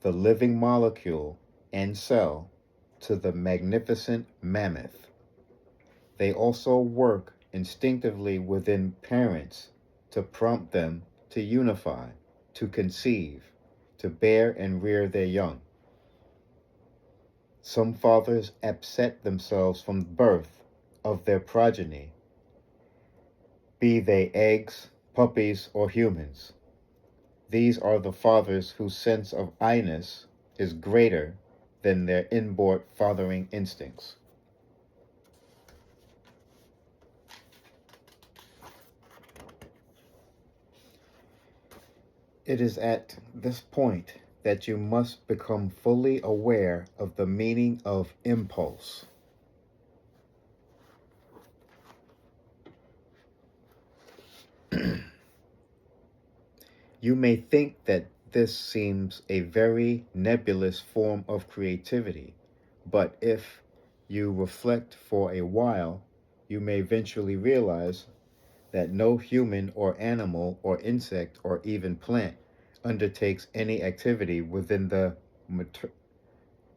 the living molecule and cell, to the magnificent mammoth. They also work instinctively within parents to prompt them to unify, to conceive, to bear and rear their young. Some fathers absent themselves from birth of their progeny, be they eggs, puppies, or humans. These are the fathers whose sense of I-ness is greater than their inborn fathering instincts. It is at this point that you must become fully aware of the meaning of impulse. You may think that this seems a very nebulous form of creativity, but if you reflect for a while, you may eventually realize that no human or animal or insect or even plant undertakes any activity within the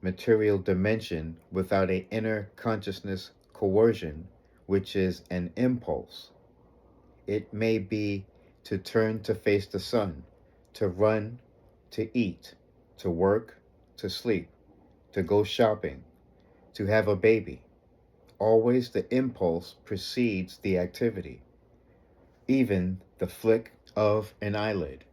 material dimension without an inner consciousness coercion, which is an impulse. It may be to turn to face the sun, to run, to eat, to work, to sleep, to go shopping, to have a baby. Always the impulse precedes the activity, even the flick of an eyelid.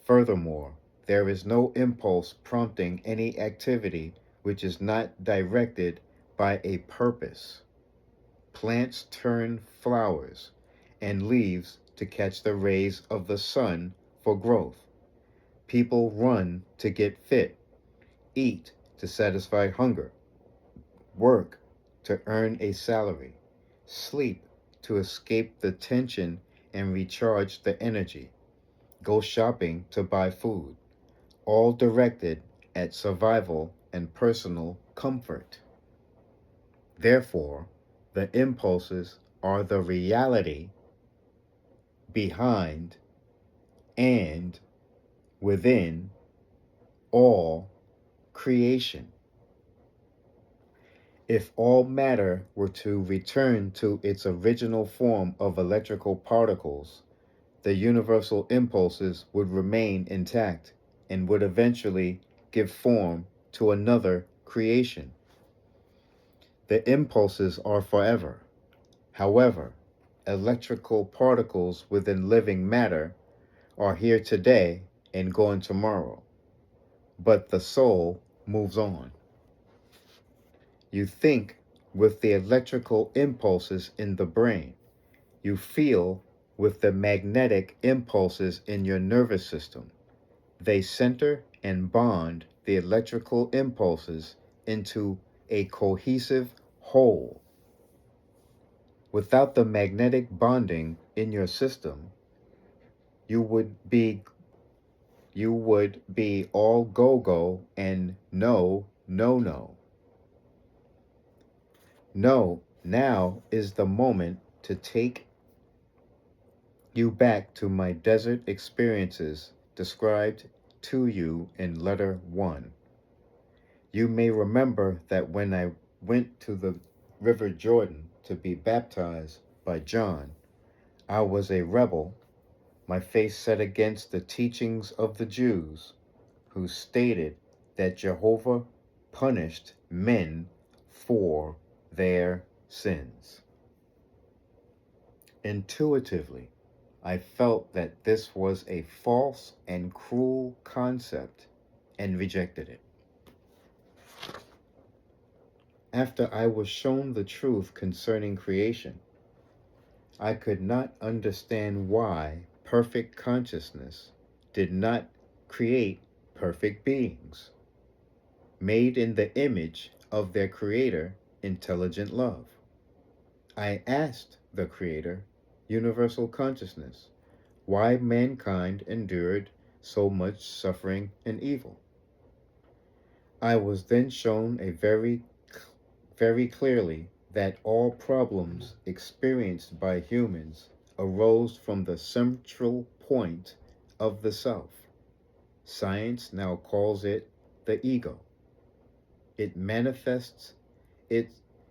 Furthermore, there is no impulse prompting any activity which is not directed by a purpose. Plants turn flowers and leaves to catch the rays of the sun for growth. People run to get fit, eat to satisfy hunger, work to earn a salary, sleep to escape the tension and recharge the energy, go shopping to buy food, all directed at survival and personal comfort. Therefore, the impulses are the reality behind and within all creation. If all matter were to return to its original form of electrical particles, the universal impulses would remain intact and would eventually give form to another creation. The impulses are forever. However, electrical particles within living matter are here today and gone tomorrow, but the soul moves on. You think with the electrical impulses in the brain. You feel with the magnetic impulses in your nervous system. They center and bond the electrical impulses into a cohesive whole. Without the magnetic bonding in your system, you would be all go-go and no, no, no. No, now is the moment to take you back to my desert experiences described to you in letter 1. You may remember that when I went to the River Jordan to be baptized by John, I was a rebel, my face set against the teachings of the Jews, who stated that Jehovah punished men for their sins. Intuitively, I felt that this was a false and cruel concept and rejected it. After I was shown the truth concerning creation, I could not understand why perfect consciousness did not create perfect beings, made in the image of their Creator, intelligent love. I asked the Creator, universal consciousness, why mankind endured so much suffering and evil. I was then shown very clearly that all problems experienced by humans arose from the central point of the self. Science now calls it the ego. It manifests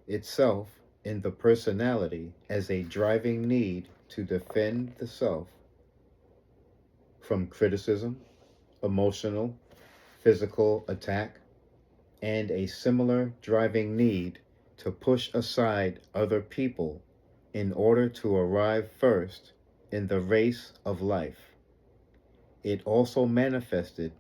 itself in the personality as a driving need to defend the self from criticism, emotional, physical attack, and a similar driving need to push aside other people in order to arrive first in the race of life. It also manifested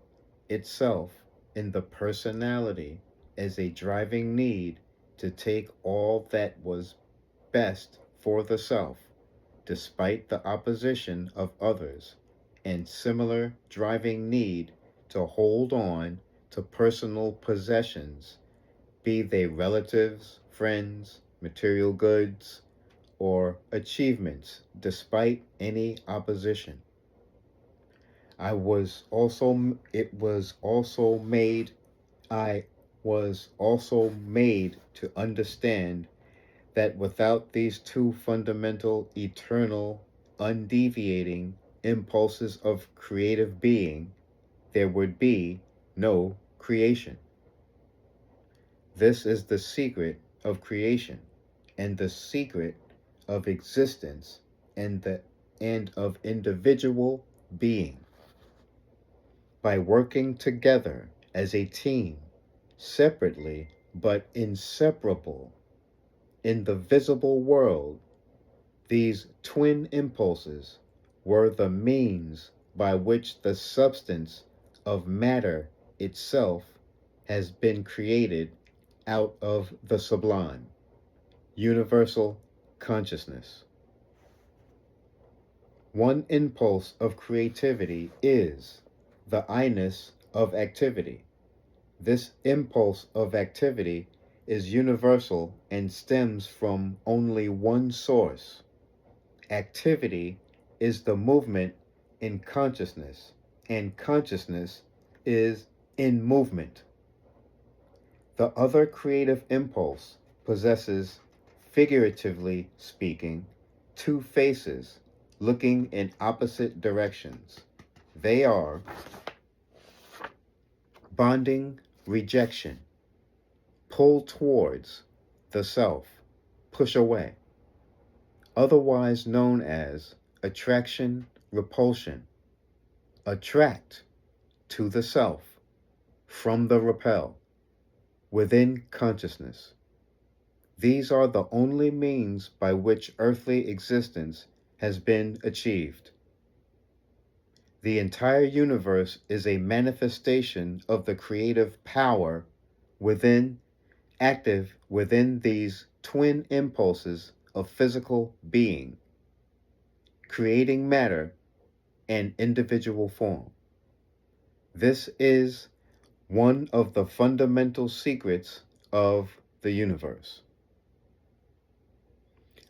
itself in the personality as a driving need to take all that was best for the self, despite the opposition of others, and similar driving need to hold on to personal possessions, be they relatives, friends, material goods, or achievements, despite any opposition. I was also made to understand that without these two fundamental, eternal, undeviating impulses of creative being, there would be no creation. This is the secret of creation and the secret of existence and of individual being. By working together as a team, separately but inseparable, in the visible world, these twin impulses were the means by which the substance of matter itself has been created out of the sublime, universal consciousness. One impulse of creativity is the I-ness of activity. This impulse of activity is universal and stems from only one source. Activity is the movement in consciousness, and consciousness is in movement. The other creative impulse possesses, figuratively speaking, two faces looking in opposite directions. They are bonding, rejection, pull towards the self, push away, otherwise known as attraction, repulsion, attract to the self, from the repel, within consciousness. These are the only means by which earthly existence has been achieved. The entire universe is a manifestation of the creative power within, active within these twin impulses of physical being, creating matter and individual form. This is one of the fundamental secrets of the universe.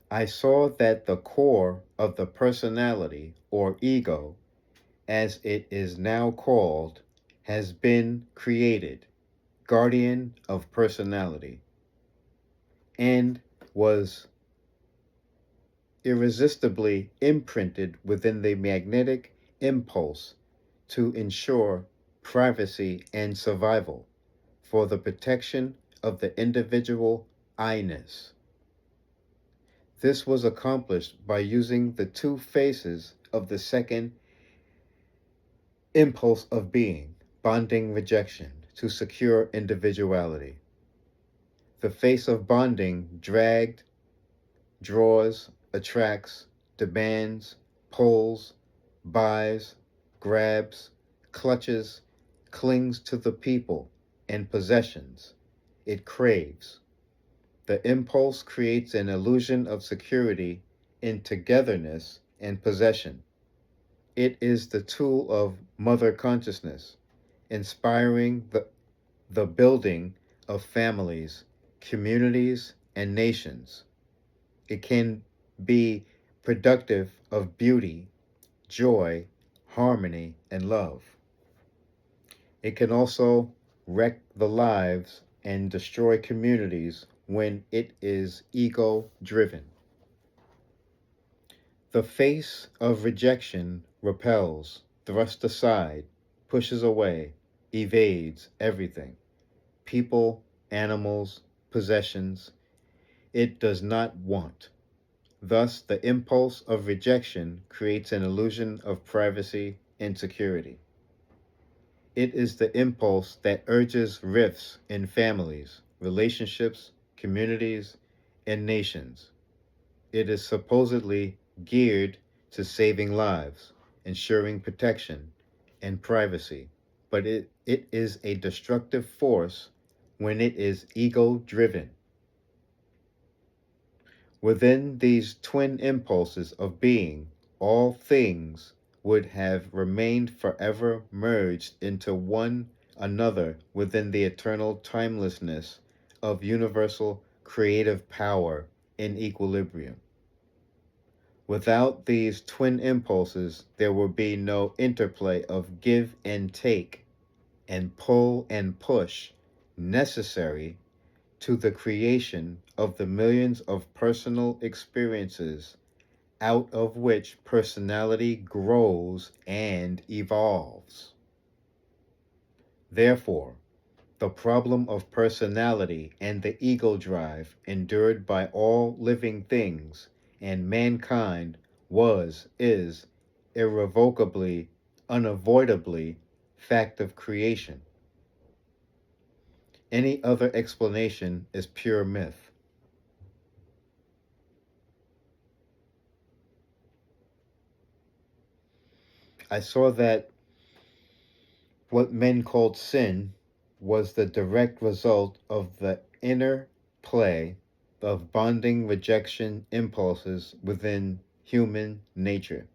I saw that the core of the personality, or ego, as it is now called, has been created, guardian of personality, and was irresistibly imprinted within the magnetic impulse to ensure privacy and survival for the protection of the individual I-ness. This was accomplished by using the two faces of the second impulse of being, bonding rejection, to secure individuality. The face of bonding dragged, draws, attracts, demands, pulls, buys, grabs, clutches, clings to the people and possessions it craves. The impulse creates an illusion of security in togetherness and possession. It is the tool of mother consciousness, inspiring the building of families, communities, and nations. It can be productive of beauty, joy, harmony, and love. It can also wreck the lives and destroy communities when it is ego-driven. The face of rejection repels, thrusts aside, pushes away, evades everything. People, animals, possessions. It does not want. Thus, the impulse of rejection creates an illusion of privacy and security. It is the impulse that urges rifts in families, relationships, communities, and nations. It is supposedly geared to saving lives, ensuring protection and privacy, but it is a destructive force when it is ego-driven. Within these twin impulses of being, all things would have remained forever merged into one another within the eternal timelessness of universal creative power in equilibrium. Without these twin impulses, there would be no interplay of give and take and pull and push necessary to the creation of the millions of personal experiences out of which personality grows and evolves. Therefore, the problem of personality and the ego drive endured by all living things and mankind is irrevocably, unavoidably fact of creation. Any other explanation is pure myth. I saw that What men called sin was the direct result of the inner play of bonding rejection impulses within human nature.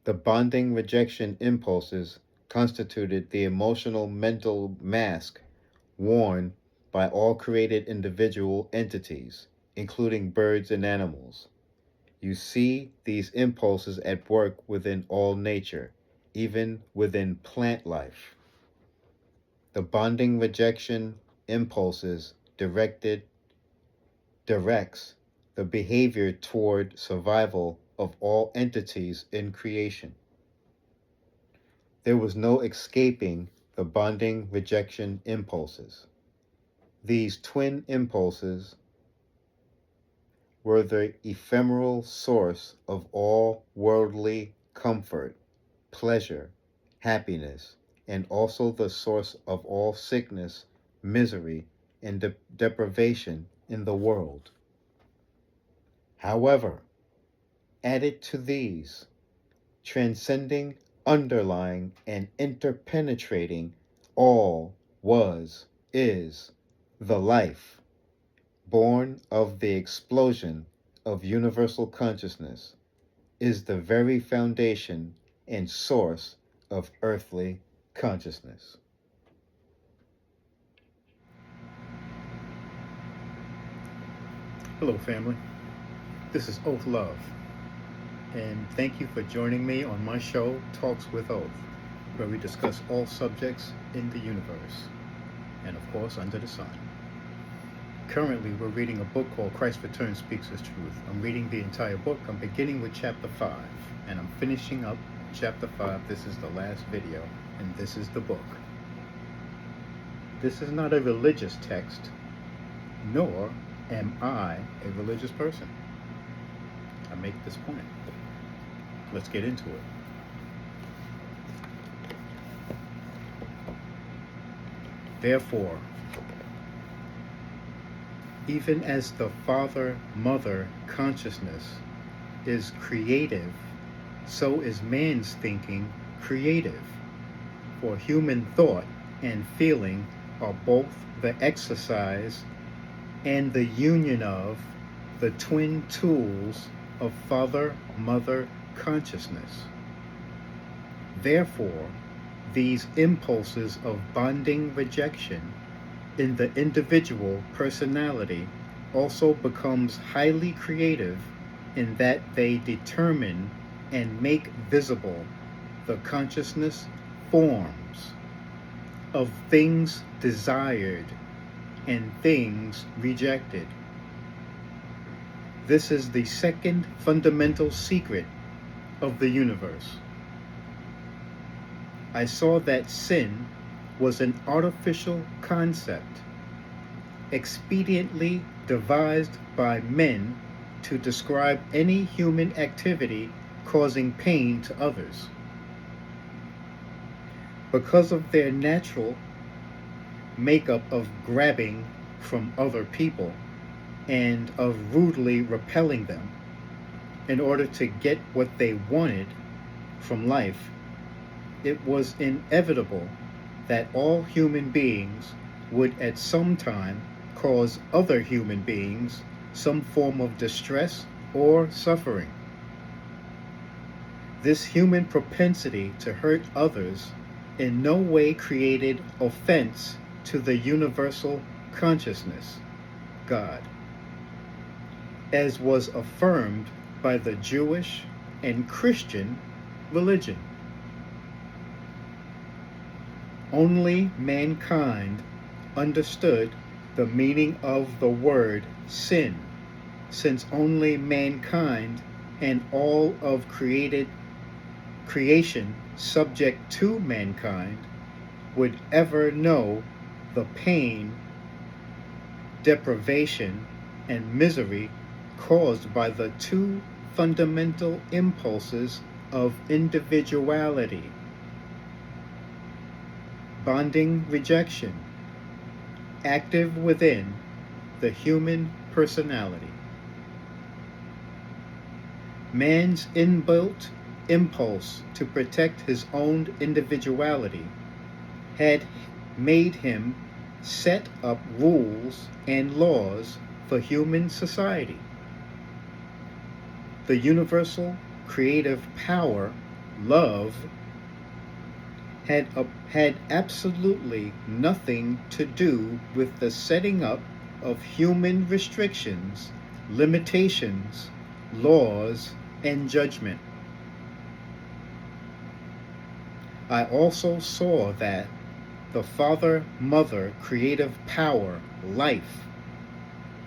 The bonding rejection impulses constituted the emotional mental mask worn by all created individual entities, including birds and animals. You see these impulses at work within all nature, even within plant life. The bonding rejection impulses directs the behavior toward survival of all entities in creation. There was no escaping the bonding rejection impulses. These twin impulses were the ephemeral source of all worldly comfort, pleasure, happiness, and also the source of all sickness, misery, and deprivation in the world. However, added to these, transcending, underlying, and interpenetrating all is the life, born of the explosion of universal consciousness, is the very foundation and source of earthly consciousness. Hello, family. This is Oathf, and thank you for joining me on my show, Talks with Oath, where we discuss all subjects in the universe, and of course, under the sun. Currently, we're reading a book called Christ's Return Speaks His Truth. I'm reading the entire book. I'm beginning with chapter 5, and I'm finishing up chapter 5. This is the last video, and this is the book. This is not a religious text, nor am I a religious person. I make this point. Let's get into it. Therefore, even as the father-mother consciousness is creative, so is man's thinking creative. For human thought and feeling are both the exercise and the union of the twin tools of father-mother consciousness. Therefore, these impulses of bonding rejection in the individual personality also becomes highly creative in that they determine and make visible the consciousness forms of things desired and things rejected. This is the second fundamental secret of the universe. I saw that sin was an artificial concept, expediently devised by men to describe any human activity causing pain to others. Because of their natural makeup of grabbing from other people and of rudely repelling them in order to get what they wanted from life, it was inevitable that all human beings would at some time cause other human beings some form of distress or suffering. This human propensity to hurt others in no way created offense to the universal consciousness, God, as was affirmed by the Jewish and Christian religion. Only mankind understood the meaning of the word sin, since only mankind and all of creation subject to mankind would ever know the pain, deprivation, and misery caused by the two fundamental impulses of individuality: bonding rejection, active within the human personality. Man's inbuilt impulse to protect his own individuality had made him set up rules and laws for human society. The universal creative power, love, had absolutely nothing to do with the setting up of human restrictions, limitations, laws, and judgment. I also saw that the Father-Mother creative power, life,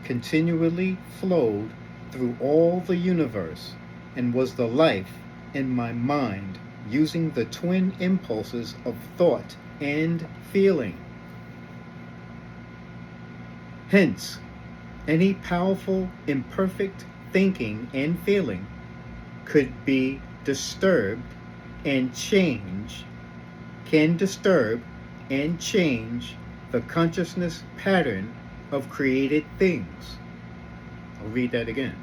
continually flowed through all the universe and was the life in my mind, using the twin impulses of thought and feeling. Hence, any powerful, imperfect thinking and feeling could be disturbed and can disturb and change the consciousness pattern of created things. I'll read that again.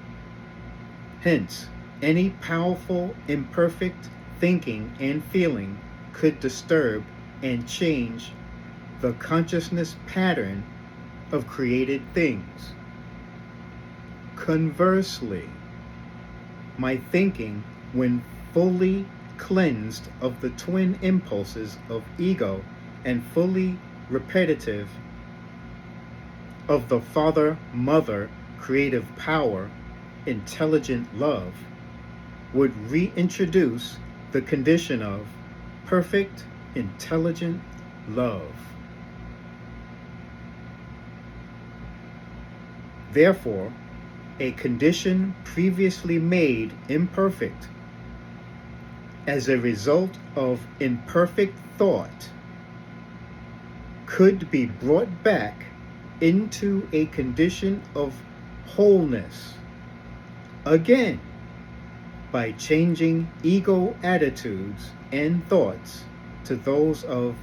Hence, any powerful, imperfect thinking and feeling could disturb and change the consciousness pattern of created things. Conversely, my thinking, when fully cleansed of the twin impulses of ego and fully repetitive of the Father-Mother creative power, intelligent love, would reintroduce the condition of perfect, intelligent love. Therefore, a condition previously made imperfect as a result of imperfect thought could be brought back into a condition of wholeness, again, by changing ego attitudes and thoughts to those of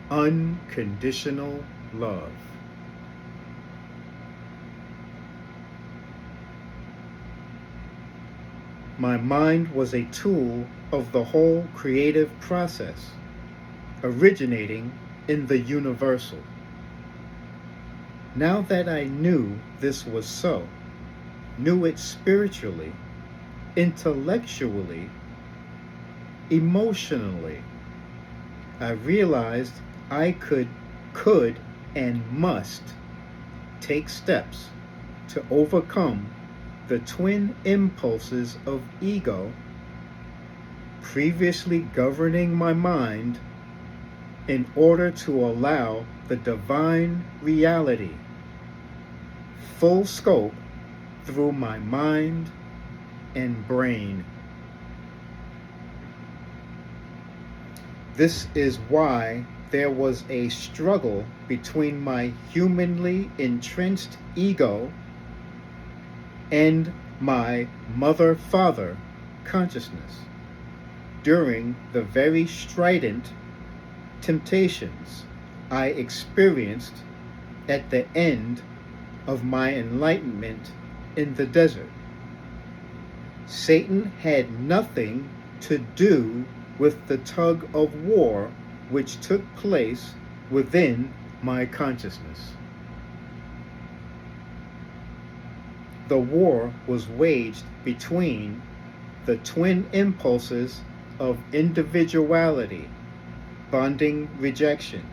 unconditional love. My mind was a tool of the whole creative process, originating in the universal. Now that I knew this was so, knew it spiritually, intellectually, emotionally, I realized I could and must take steps to overcome the twin impulses of ego previously governing my mind in order to allow the divine reality full scope through my mind and brain. This is why there was a struggle between my humanly entrenched ego and my mother-father consciousness during the very strident temptations I experienced at the end of my enlightenment in the desert. Satan had nothing to do with the tug of war which took place within my consciousness. The war was waged between the twin impulses of individuality, bonding rejection,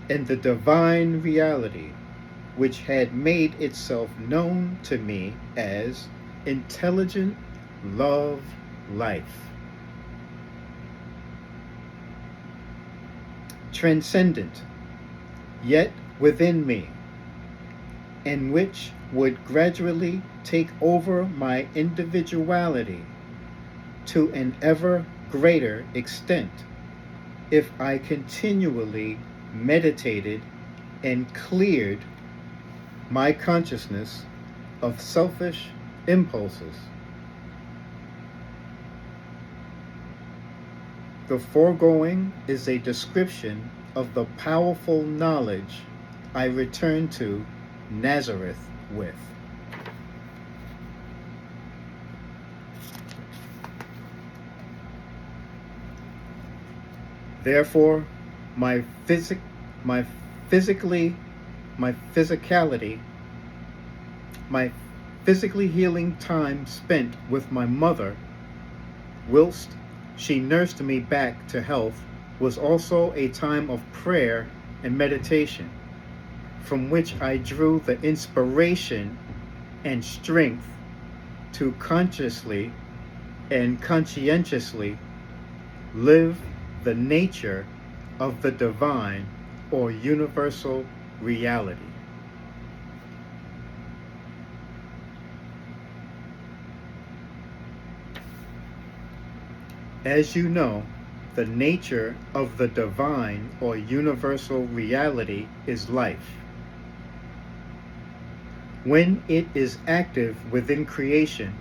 and the divine reality which had made itself known to me as intelligent love life. Transcendent, yet within me, and which would gradually take over my individuality to an ever greater extent if I continually meditated and cleared my consciousness of selfish impulses. The foregoing is a description of the powerful knowledge I returned to Nazareth with. Therefore, my physic, my physically, my physicality, my physically healing time spent with my mother, whilst she nursed me back to health, was also a time of prayer and meditation, from which I drew the inspiration and strength to consciously and conscientiously live the nature of the divine or universal reality. As you know, the nature of the divine or universal reality is life. When it is active within creation,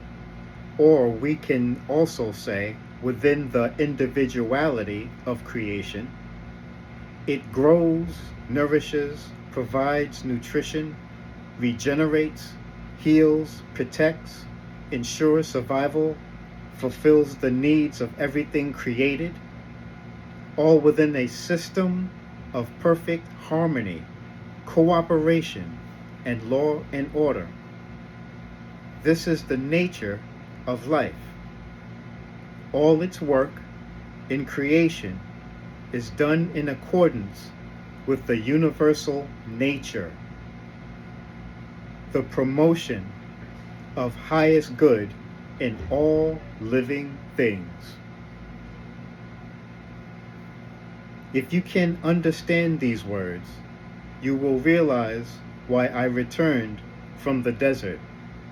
or we can also say within the individuality of creation, it grows, nourishes, provides nutrition, regenerates, heals, protects, ensures survival, fulfills the needs of everything created, all within a system of perfect harmony, cooperation, and law and order. This is the nature of life. All its work in creation is done in accordance with the universal nature, the promotion of highest good in all living things. If you can understand these words, you will realize why I returned from the desert,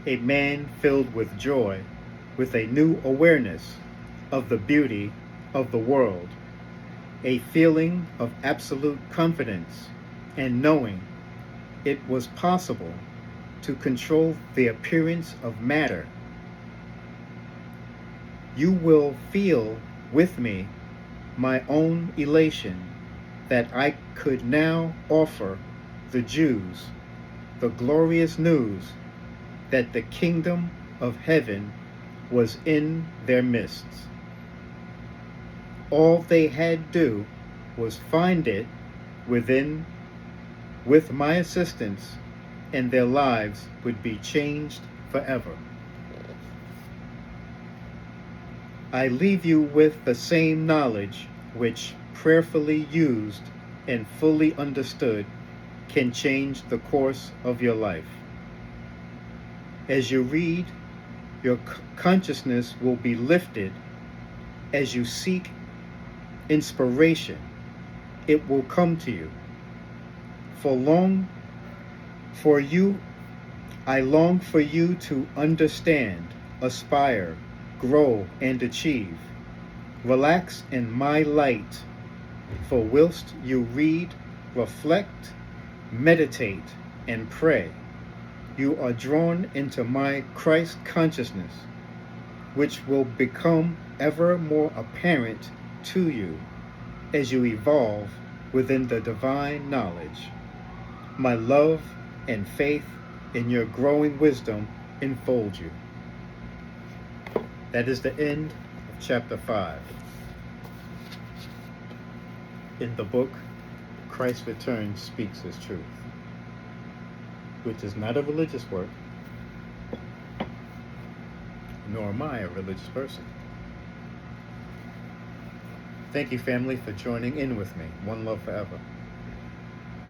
a man filled with joy, with a new awareness of the beauty of the world, a feeling of absolute confidence, and knowing it was possible to control the appearance of matter. You will feel with me my own elation that I could now offer the Jews the glorious news that the kingdom of heaven was in their midst. All they had to do was find it within, with my assistance, and their lives would be changed forever. I leave you with the same knowledge which, prayerfully used and fully understood, can change the course of your life. As you read, your consciousness will be lifted. As you seek inspiration, it will come to you. I long for you to understand, aspire, grow, and achieve. Relax in my light, for whilst you read, reflect, meditate, and pray, you are drawn into my Christ consciousness, which will become ever more apparent to you as you evolve within the divine knowledge. My love and faith in your growing wisdom enfold you. That is the end of chapter 5. In the book, Christ's Return Speaks His Truth, which is not a religious work, nor am I a religious person. Thank you, family, for joining in with me. One love forever.